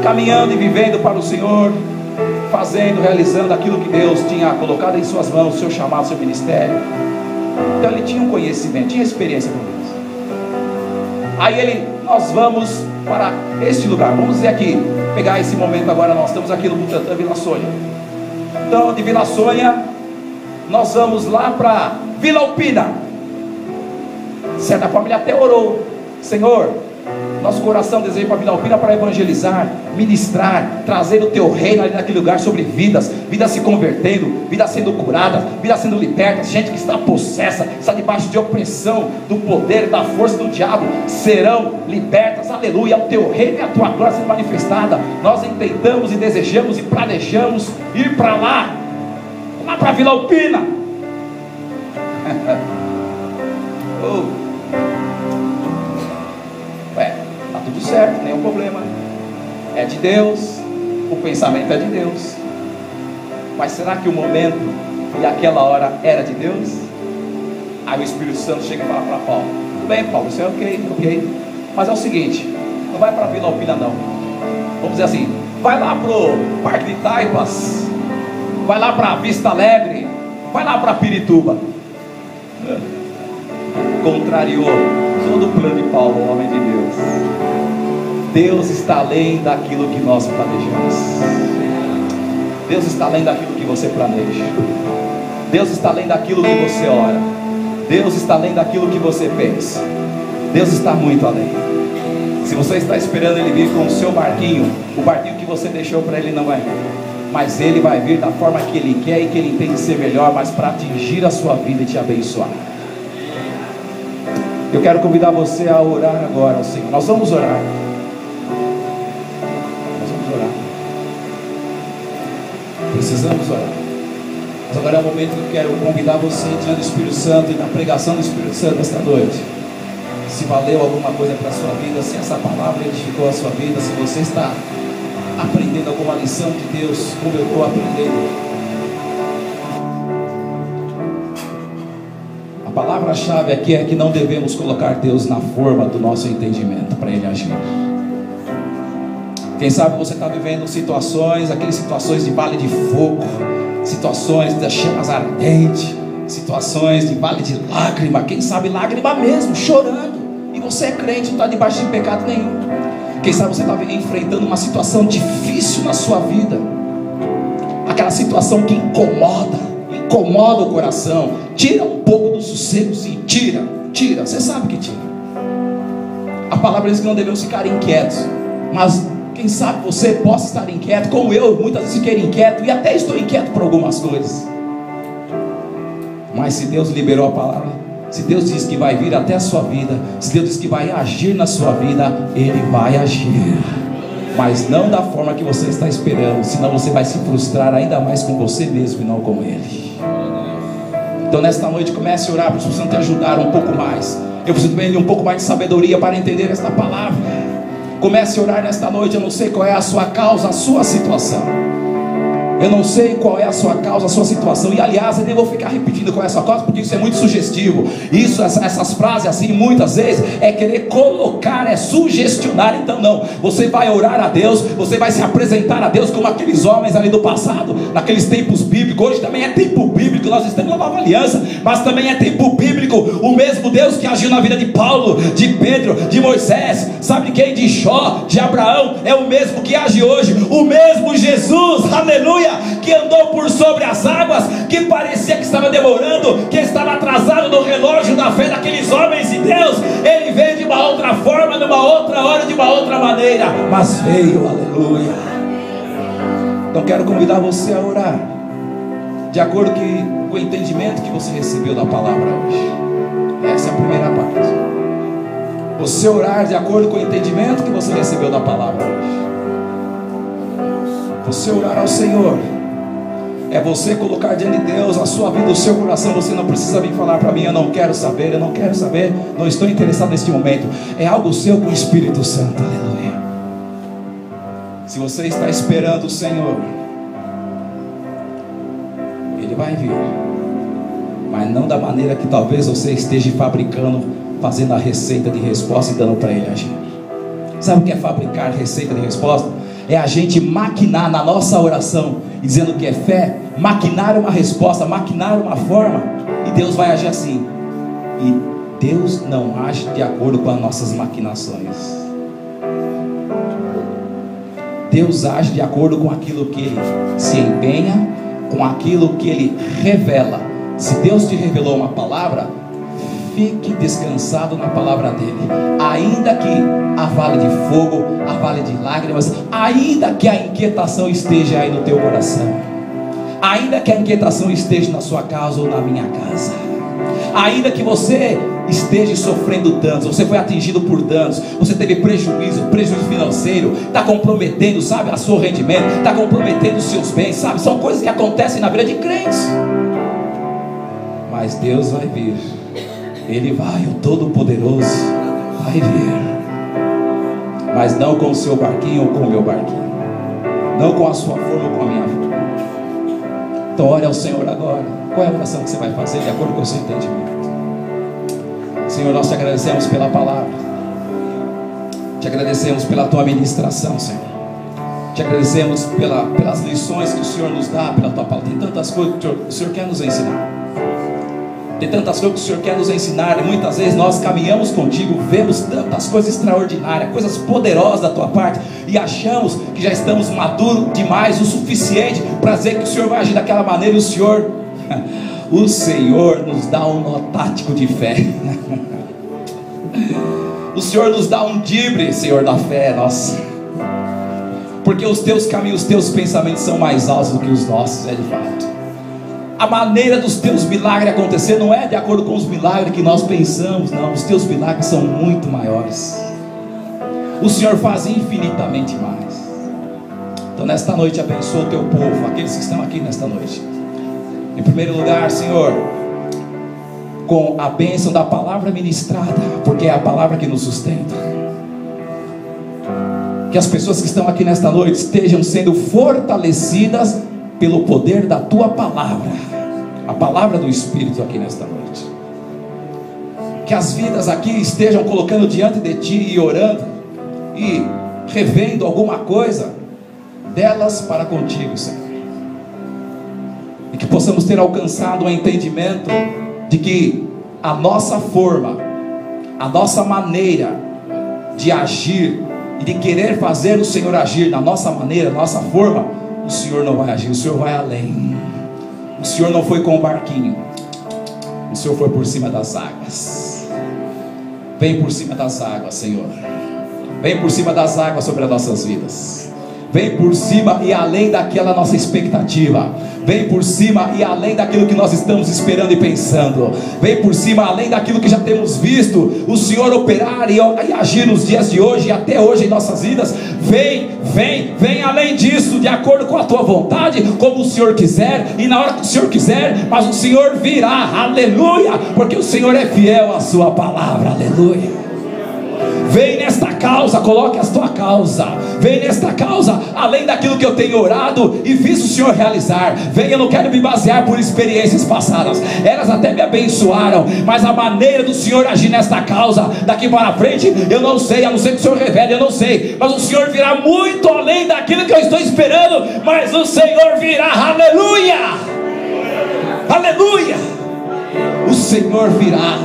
caminhando e vivendo para o Senhor, fazendo, realizando aquilo que Deus tinha colocado em suas mãos, seu chamado, seu ministério. Então ele tinha um conhecimento, tinha experiência com Deus. Aí nós vamos para este lugar, vamos dizer aqui, pegar esse momento agora, nós estamos aqui no Butantã, Vila Sônia. Então de Vila Sônia, nós vamos lá para Vila Alpina. De certa forma ele até orou: Senhor, nosso coração deseja ir para Vila Alpina para evangelizar, ministrar, trazer o teu reino ali naquele lugar, sobre vidas se convertendo, vidas sendo curadas, vidas sendo libertas, gente que está possessa, está debaixo de opressão, do poder, da força do diabo, serão libertas, aleluia. O teu reino e a tua glória sendo manifestada. Nós intentamos e desejamos e planejamos ir para lá para Vila Alpina. Tudo certo, nenhum problema, é de Deus, o pensamento é de Deus. Mas será que o momento e aquela hora era de Deus? Aí o Espírito Santo chega e fala para Paulo: tudo bem, Paulo, isso é ok, mas é o seguinte, não vai para Vila Alpina não, vamos dizer assim, vai lá para o Parque de Taipas, vai lá para Vista Alegre, vai lá para Pirituba. Contrariou todo o plano de Paulo, o homem de Deus. Deus está além daquilo que nós planejamos. Deus está além daquilo que você planeja. Deus está além daquilo que você ora. Deus está além daquilo que você pensa. Deus está muito além. Se você está esperando Ele vir com o seu barquinho, o barquinho que você deixou para Ele não vai vir, mas Ele vai vir da forma que Ele quer e que Ele entende ser melhor, mas para atingir a sua vida e te abençoar. Eu quero convidar você a orar agora ao Senhor. Nós vamos orar. Precisamos orar. Mas agora é o momento que eu quero convidar você diante do Espírito Santo e da pregação do Espírito Santo esta noite. Se valeu alguma coisa para a sua vida, se essa palavra edificou a sua vida, se você está aprendendo alguma lição de Deus, como eu estou aprendendo. A palavra-chave aqui é que não devemos colocar Deus na forma do nosso entendimento para Ele agir. Quem sabe você está vivendo situações, aquelas situações de vale de fogo, situações das chamas ardentes, situações de vale de lágrima, quem sabe lágrima mesmo, chorando, e você é crente, não está debaixo de pecado nenhum. Quem sabe você está enfrentando uma situação difícil na sua vida, aquela situação que incomoda o coração, tira um pouco do sossego, sim, tira, você sabe que tira. A palavra diz que não devemos ficar inquietos, mas Quem sabe você possa estar inquieto, como eu muitas vezes fiquei inquieto, e até estou inquieto por algumas coisas. Mas se Deus liberou a palavra, se Deus diz que vai vir até a sua vida, se Deus diz que vai agir na sua vida, Ele vai agir, mas não da forma que você está esperando, senão você vai se frustrar ainda mais com você mesmo e não com Ele. Então nesta noite comece a orar, porque você te ajudar um pouco mais. Eu preciso também de um pouco mais de sabedoria para entender esta palavra. Comece a orar nesta noite. Eu não sei qual é a sua causa, a sua situação. Eu não sei qual é a sua causa, a sua situação. E aliás, eu nem vou ficar repetindo qual é a sua causa, porque isso é muito sugestivo. Isso, essas frases assim, muitas vezes é querer colocar, é sugestionar. Então não, você vai orar a Deus, você vai se apresentar a Deus como aqueles homens ali do passado, naqueles tempos bíblicos. Hoje também é tempo bíblico, nós estamos na nova aliança, mas também é tempo bíblico. O mesmo Deus que agiu na vida de Paulo, de Pedro, de Moisés, sabe de quem? De Jó, de Abraão, é o mesmo que age hoje. O mesmo Jesus, aleluia, que andou por sobre as águas, que parecia que estava demorando, que estava atrasado no relógio da fé daqueles homens de Deus. Ele veio de uma outra forma, numa outra hora, de uma outra maneira, mas veio, aleluia. Então quero convidar você a orar de acordo com o entendimento que você recebeu da palavra hoje. Essa é a primeira parte. Você orar de acordo com o entendimento que você recebeu da palavra hoje. Você orar ao Senhor é você colocar diante de Deus a sua vida, o seu coração. Você não precisa vir falar para mim: eu não quero saber, eu não quero saber, não estou interessado neste momento. É algo seu com o Espírito Santo, aleluia. Se você está esperando o Senhor, Ele vai vir, mas não da maneira que talvez você esteja fabricando, fazendo a receita de resposta e dando para Ele agir. Sabe o que é fabricar receita de resposta? É a gente maquinar na nossa oração, dizendo que é fé, maquinar uma resposta, maquinar uma forma, e Deus vai agir assim. E Deus não age de acordo com as nossas maquinações. Deus age de acordo com aquilo que Ele se empenha, com aquilo que Ele revela. Se Deus te revelou uma palavra, fique descansado na palavra dele. Ainda que a vale de fogo, a vale de lágrimas, ainda que a inquietação esteja aí no teu coração, ainda que a inquietação esteja na sua casa ou na minha casa, ainda que você esteja sofrendo danos, você foi atingido por danos, você teve prejuízo financeiro, está comprometendo, sabe, o seu rendimento, está comprometendo os seus bens, sabe, são coisas que acontecem na vida de crentes. Mas Deus vai vir. Ele vai, o Todo-Poderoso vai vir, mas não com o seu barquinho ou com o meu barquinho, não com a sua forma ou com a minha forma. Então ore ao Senhor agora. Qual é a oração que você vai fazer de acordo com o seu entendimento? Senhor, nós te agradecemos pela palavra, te agradecemos pela tua ministração, Senhor, te agradecemos pelas lições que o Senhor nos dá, pela tua palavra. Tem tantas coisas que o Senhor quer nos ensinar. Tem tantas coisas que o Senhor quer nos ensinar, e muitas vezes nós caminhamos contigo, vemos tantas coisas extraordinárias, coisas poderosas da tua parte, e achamos que já estamos maduros demais, o suficiente para dizer que o Senhor vai agir daquela maneira. O Senhor nos dá um nó tático de fé. O Senhor nos dá um dibre, Senhor, da fé nossa, porque os teus caminhos, os teus pensamentos são mais altos do que os nossos, é de fato. A maneira dos teus milagres acontecer não é de acordo com os milagres que nós pensamos, não. Os teus milagres são muito maiores. O Senhor faz infinitamente mais. Então nesta noite abençoa o teu povo, aqueles que estão aqui nesta noite. Em primeiro lugar, Senhor, com a bênção da palavra ministrada, porque é a palavra que nos sustenta. Que as pessoas que estão aqui nesta noite estejam sendo fortalecidas pelo poder da tua palavra, a palavra do Espírito aqui nesta noite. Que as vidas aqui estejam colocando diante de ti e orando e revendo alguma coisa delas para contigo, Senhor. E que possamos ter alcançado um entendimento de que a nossa forma, a nossa maneira de agir e de querer fazer o Senhor agir na nossa maneira, nossa forma, o Senhor não vai agir. O Senhor vai além. O Senhor não foi com o barquinho, o Senhor foi por cima das águas. Vem por cima das águas, Senhor. Vem por cima das águas sobre as nossas vidas. Vem por cima e além daquela nossa expectativa. Vem por cima e além daquilo que nós estamos esperando e pensando. Vem por cima além daquilo que já temos visto o Senhor operar e agir nos dias de hoje e até hoje em nossas vidas. Vem além disso, de acordo com a tua vontade, como o Senhor quiser e na hora que o Senhor quiser. Mas o Senhor virá, aleluia, porque o Senhor é fiel à sua palavra, aleluia. Vem nesta causa, coloque a tua causa. Vem nesta causa, além daquilo que eu tenho orado e fiz o Senhor realizar. Vem, eu não quero me basear por experiências passadas, elas até me abençoaram, mas a maneira do Senhor agir nesta causa, daqui para frente, eu não sei, a não ser que o Senhor revele, eu não sei. Mas o Senhor virá muito além daquilo que eu estou esperando. Mas o Senhor virá, aleluia, aleluia. O Senhor virá,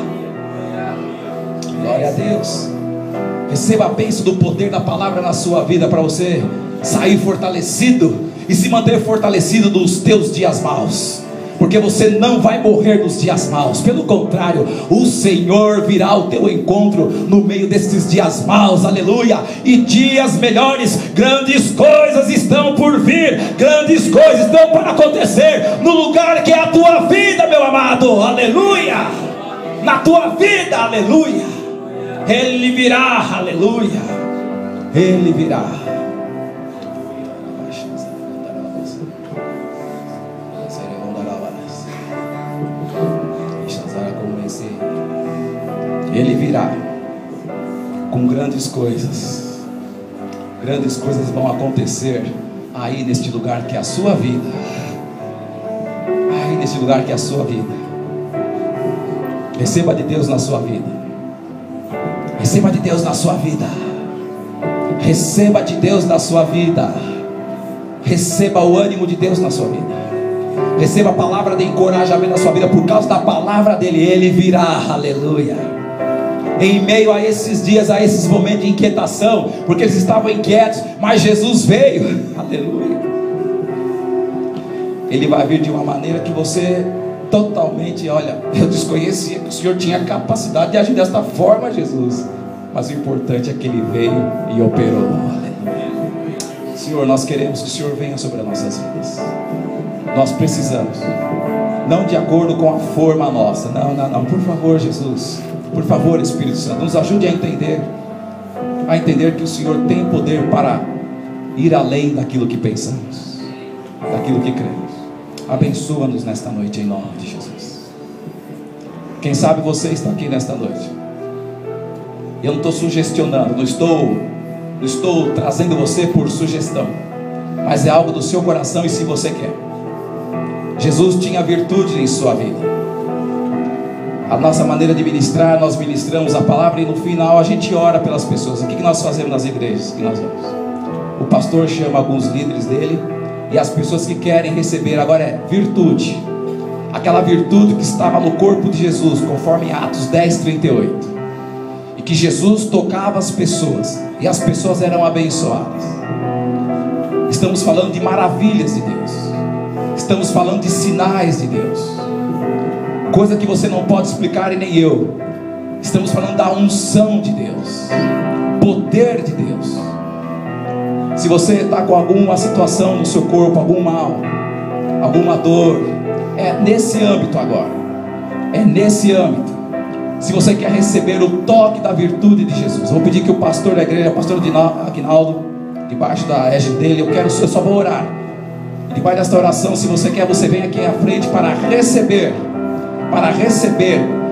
glória a Deus. Receba a bênção do poder da palavra na sua vida, para você sair fortalecido e se manter fortalecido nos teus dias maus, porque você não vai morrer nos dias maus. Pelo contrário, o Senhor virá ao teu encontro no meio desses dias maus, aleluia. E dias melhores, grandes coisas estão por vir, grandes coisas estão para acontecer no lugar que é a tua vida, meu amado, aleluia. Na tua vida, aleluia. Ele virá, aleluia. Ele virá. Ele virá com grandes coisas. Grandes coisas vão acontecer aí neste lugar que é a sua vida. Aí neste lugar que é a sua vida. Receba de Deus na sua vida. Receba de Deus na sua vida. Receba de Deus na sua vida. Receba o ânimo de Deus na sua vida. Receba a palavra de encorajamento na sua vida. Por causa da palavra dele, ele virá, aleluia. Em meio a esses dias, a esses momentos de inquietação, porque eles estavam inquietos, mas Jesus veio, aleluia. Ele vai vir de uma maneira que você totalmente, olha, eu desconhecia que o Senhor tinha capacidade de agir desta forma, Jesus. Mas o importante é que Ele veio e operou, aleluia. Senhor, nós queremos que o Senhor venha sobre as nossas vidas. Nós precisamos, não de acordo com a forma nossa, não, por favor, Jesus, por favor, Espírito Santo, nos ajude a entender que o Senhor tem poder para ir além daquilo que pensamos, daquilo que cremos. Abençoa-nos nesta noite em nome de Jesus. Quem sabe você está aqui nesta noite. Eu não estou sugestionando, não estou trazendo você por sugestão, mas é algo do seu coração e se você quer. Jesus tinha virtude em sua vida. A nossa maneira de ministrar, nós ministramos a palavra e no final a gente ora pelas pessoas. O que nós fazemos nas igrejas que nós vamos? O pastor chama alguns líderes dele e as pessoas que querem receber agora é virtude, aquela virtude que estava no corpo de Jesus, conforme Atos 10:38, e que Jesus tocava as pessoas e as pessoas eram abençoadas. Estamos falando de maravilhas de Deus, estamos falando de sinais de Deus, coisa que você não pode explicar e nem eu. Estamos falando da unção de Deus, poder de Deus. Se você está com alguma situação no seu corpo, algum mal, alguma dor, é nesse âmbito agora, é nesse âmbito. Se você quer receber o toque da virtude de Jesus, vou pedir que o pastor da igreja, o pastor Aguinaldo, debaixo da égide dele, eu só vou orar. E debaixo desta oração, se você quer, você vem aqui à frente para receber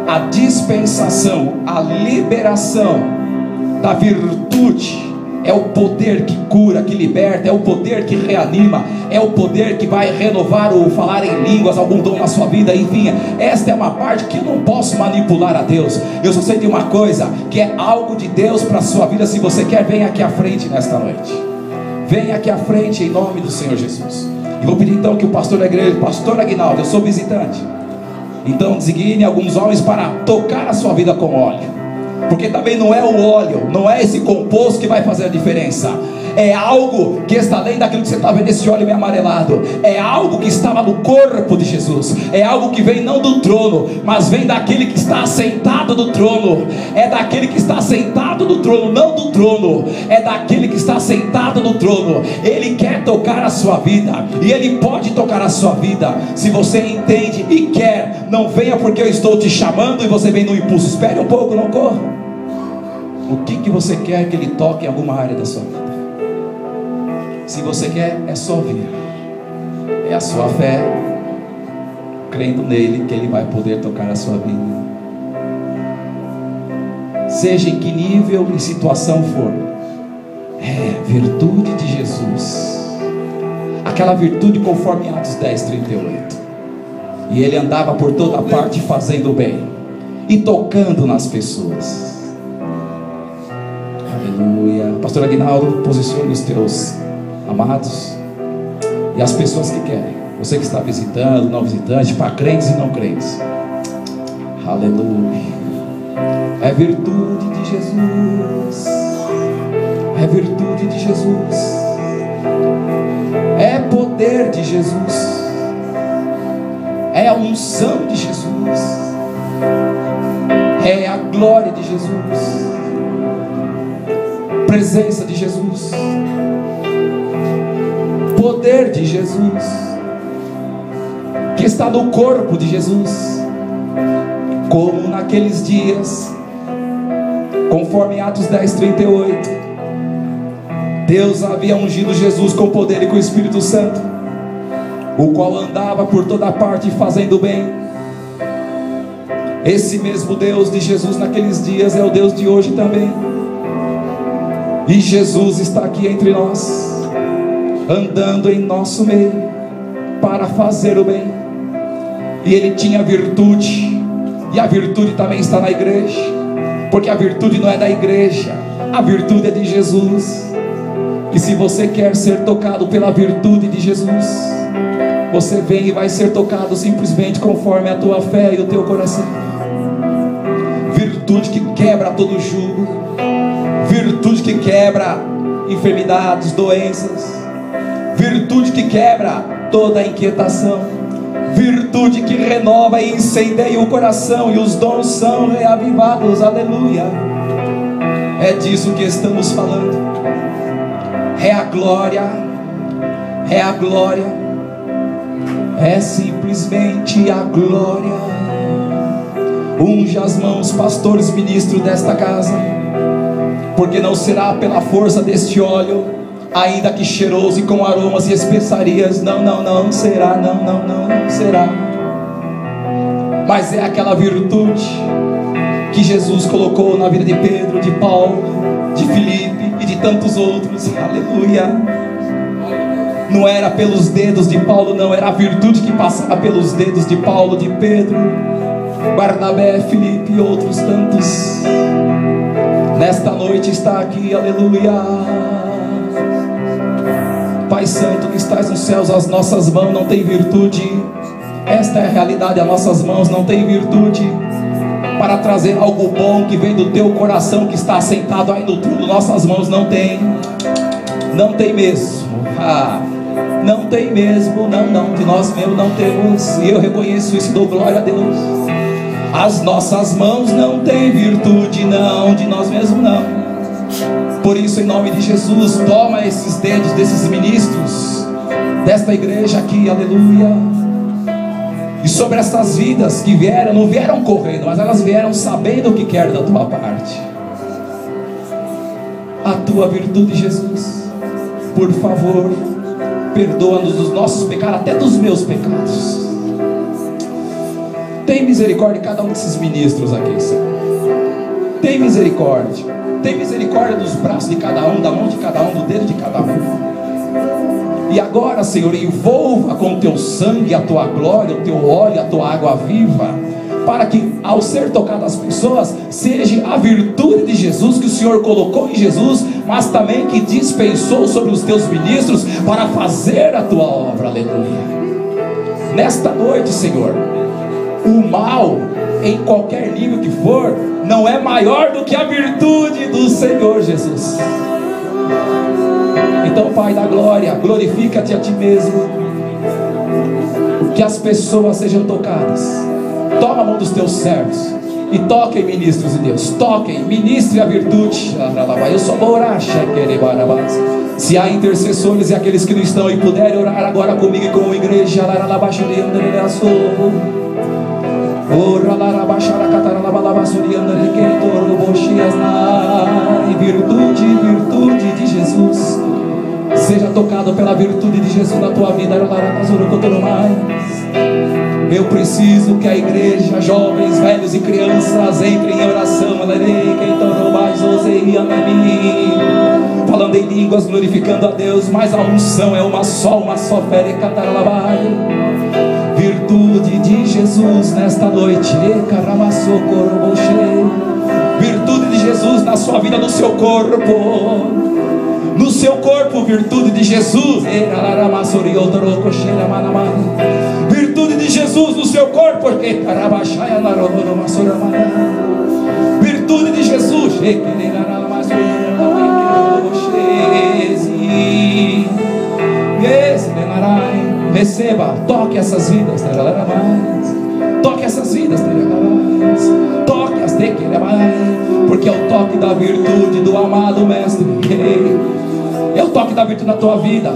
a dispensação, a liberação da virtude. É o poder que cura, que liberta, é o poder que reanima, é o poder que vai renovar o falar em línguas, algum dom na sua vida, enfim. Esta é uma parte que eu não posso manipular a Deus. Eu só sei de uma coisa, que é algo de Deus para a sua vida. Se você quer, vem aqui à frente nesta noite. Vem aqui à frente em nome do Senhor Jesus. E vou pedir então que o pastor da igreja, o pastor Aguinaldo, eu sou visitante, então designe alguns homens para tocar a sua vida com óleo. Porque também não é o óleo, não é esse composto que vai fazer a diferença, É algo que está além daquilo que você está vendo, esse óleo meio amarelado. É algo que estava no corpo de Jesus. É algo que vem não do trono, mas vem daquele que está assentado no trono. É daquele que está assentado no trono, não do trono. É daquele que está assentado no trono. Ele quer tocar a sua vida, e Ele pode tocar a sua vida. Se você entende e quer, não venha porque eu estou te chamando e você vem no impulso. Espere um pouco, não corra. O que você quer que Ele toque em alguma área da sua vida? Se você quer, é só vir. É a sua fé, crendo nele, que Ele vai poder tocar a sua vida. Seja em que nível e situação for, é virtude de Jesus. Aquela virtude conforme Atos 10:38. E Ele andava por toda parte fazendo o bem e tocando nas pessoas. Aleluia. Pastor Aguinaldo, posicione os teus amados e as pessoas que querem. Você que está visitando, não visitante, para crentes e não crentes. Aleluia. É virtude de Jesus. É virtude de Jesus. É poder de Jesus. É a unção de Jesus. É a glória de Jesus. Presença de Jesus. Poder de Jesus, que está no corpo de Jesus. Como naqueles dias, conforme Atos 10:38, Deus havia ungido Jesus com poder e com o Espírito Santo, o qual andava por toda parte fazendo bem. Esse mesmo Deus de Jesus naqueles dias é o Deus de hoje também. E Jesus está aqui entre nós, andando em nosso meio para fazer o bem. E Ele tinha virtude, e a virtude também está na igreja, porque a virtude não é da igreja, a virtude é de Jesus. E se você quer ser tocado pela virtude de Jesus, você vem e vai ser tocado simplesmente conforme a tua fé e o teu coração. Virtude que quebra todo jugo, virtude que quebra enfermidades, doenças, virtude que quebra toda inquietação, virtude que renova e incendeia o coração, e os dons são reavivados. Aleluia. É disso que estamos falando. É a glória, é a glória, é simplesmente a glória. Unge as mãos, pastores, ministros desta casa, porque não será pela força deste óleo, ainda que cheiroso e com aromas e especiarias, não será, não será, mas é aquela virtude que Jesus colocou na vida de Pedro, de Paulo, de Filipe e de tantos outros. Aleluia. Não era pelos dedos de Paulo, não, era a virtude que passava pelos dedos de Paulo, de Pedro, Barnabé, Filipe e outros tantos. Nesta noite está aqui, aleluia. Pai Santo que estás nos céus, as nossas mãos não têm virtude. Esta é a realidade, as nossas mãos não têm virtude para trazer algo bom que vem do teu coração, que está assentado aí no trono. Nossas mãos não têm, não tem mesmo. Não tem mesmo, não, de nós mesmos não temos. E eu reconheço isso e dou glória a Deus. As nossas mãos não têm virtude, não, de nós mesmos não. Por isso, em nome de Jesus, toma esses dedos desses ministros desta igreja aqui, aleluia. E sobre essas vidas que vieram, não vieram correndo, mas elas vieram sabendo o que quer da tua parte. A tua virtude, Jesus, por favor, perdoa-nos dos nossos pecados, até dos meus pecados. Tem misericórdia de cada um desses ministros aqui, Senhor. Tem misericórdia. Tem misericórdia dos braços de cada um, da mão de cada um, do dedo de cada um. E agora, Senhor, envolva com o teu sangue a tua glória, o teu óleo, a tua água viva, para que ao ser tocado as pessoas, seja a virtude de Jesus que o Senhor colocou em Jesus, mas também que dispensou sobre os teus ministros para fazer a tua obra. Aleluia. Nesta noite, Senhor, o mal, em qualquer nível que for, não é maior do que a virtude do Senhor Jesus. Então, Pai da glória, glorifica-te a ti mesmo, que as pessoas sejam tocadas. Toma a mão dos teus servos e toquem, ministros de Deus, toquem, ministre a virtude. Eu só vou orar. Se há intercessores e aqueles que não estão e puderem orar agora comigo e com a igreja, virtude de Jesus, seja tocado pela virtude de Jesus na tua vida. Eu preciso que a igreja, jovens, velhos e crianças, entrem em oração, falando em línguas, glorificando a Deus. Mas a unção é uma só fé. Virtude de Jesus nesta noite, virtude de Jesus na sua vida, no seu corpo, virtude de Jesus, virtude de Jesus no seu corpo, virtude de Jesus, receba, toque essas vidas, toque essas vidas, toque as porque é o toque da virtude do amado Mestre, é o toque da virtude na tua vida,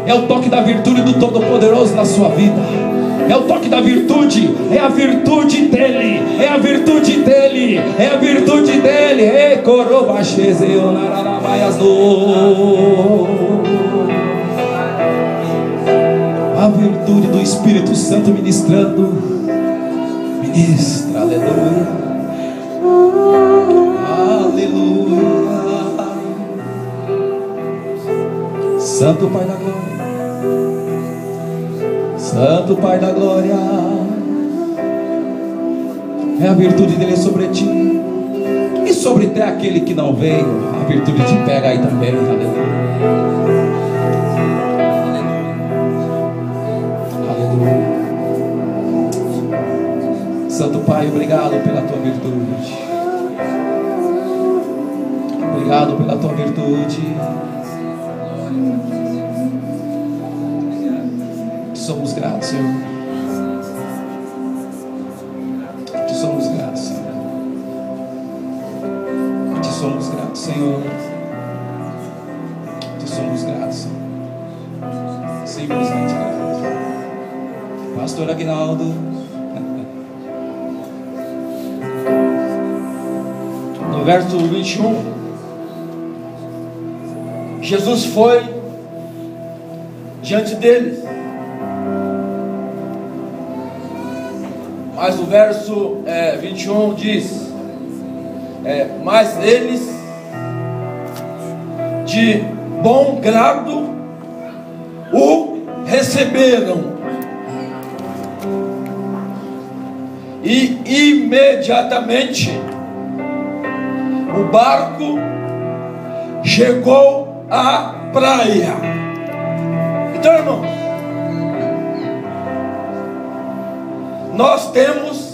é o toque da virtude do Todo-Poderoso na sua vida, é o toque da virtude, é a virtude dele, é a virtude dele, é a virtude dele, a virtude do Espírito Santo ministrando. Ministra, aleluia, aleluia. Santo Pai da glória, Santo Pai da glória, é a virtude dele sobre ti e sobre até aquele que não veio. A virtude te pega aí também, aleluia. Santo Pai, obrigado pela tua virtude, obrigado pela tua virtude. Te somos gratos, Senhor. Te somos gratos, Senhor. Te somos gratos, Senhor. Te somos gratos, Senhor. Simplesmente gratos. Pastor Aguinaldo, no verso 21, Jesus foi diante deles, mas o verso 21 diz, mas eles de bom grado o receberam, e imediatamente o barco chegou à praia. Então, irmãos, nós temos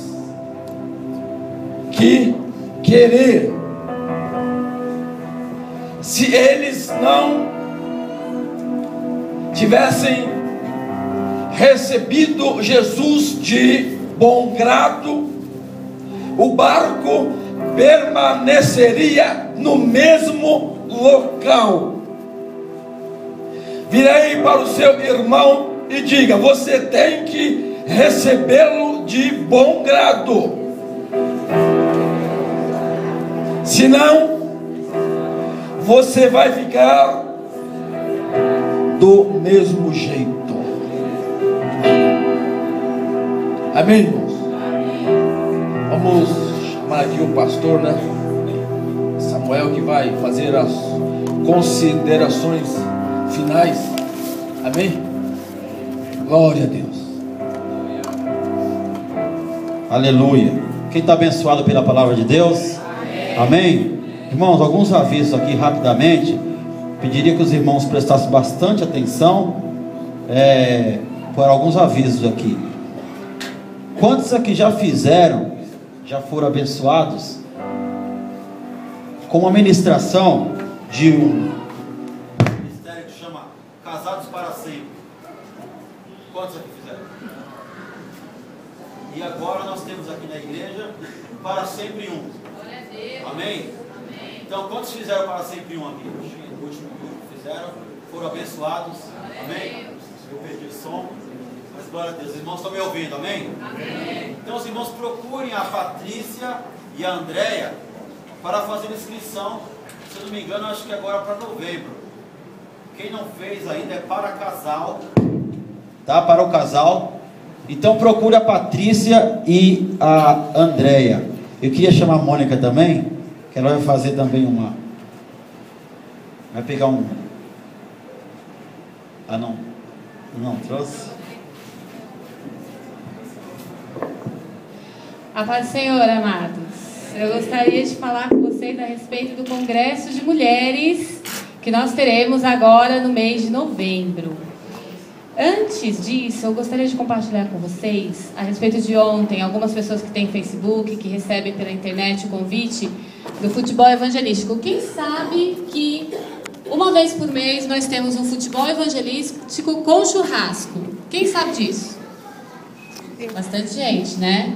que querer. Se eles não tivessem recebido Jesus de bom grado, o barco permaneceria no mesmo local. Virei para o seu irmão e diga: você tem que recebê-lo de bom grado, senão você vai ficar do mesmo jeito. Amém, irmãos? Vamos chamar aqui o pastor, né? Samuel, que vai fazer as considerações finais. Amém? Glória a Deus. Aleluia. Quem está abençoado pela palavra de Deus? Amém? Irmãos, alguns avisos aqui rapidamente. Pediria que os irmãos prestassem bastante atenção por alguns avisos aqui. Quantos aqui já foram abençoados com uma ministração de um ministério que chama E agora nós temos aqui na igreja para sempre um. Amém? Então, quantos fizeram para sempre um aqui? O último grupo que fizeram, foram abençoados. Amém? Eu perdi o som, mas glória a Deus. Os irmãos estão me ouvindo, amém? Então, os irmãos procurem a Patrícia e a Andréia para fazer inscrição. Se eu não me engano, acho que agora para novembro. Quem não fez ainda é para casal. Tá? Para o casal. Então, procure a Patrícia e a Andréia. Eu queria chamar a Mônica também, que ela vai fazer também uma... Vai pegar um... Ah, não. Não trouxe? A paz do Senhor, amados. Eu gostaria de falar com vocês a respeito do Congresso de Mulheres que nós teremos agora no mês de novembro. Antes disso, eu gostaria de compartilhar com vocês a respeito de ontem, algumas pessoas que têm Facebook, que recebem pela internet o convite do futebol evangelístico. Quem sabe que uma vez por mês nós temos um futebol evangelístico com churrasco? Quem sabe disso? Bastante gente, né?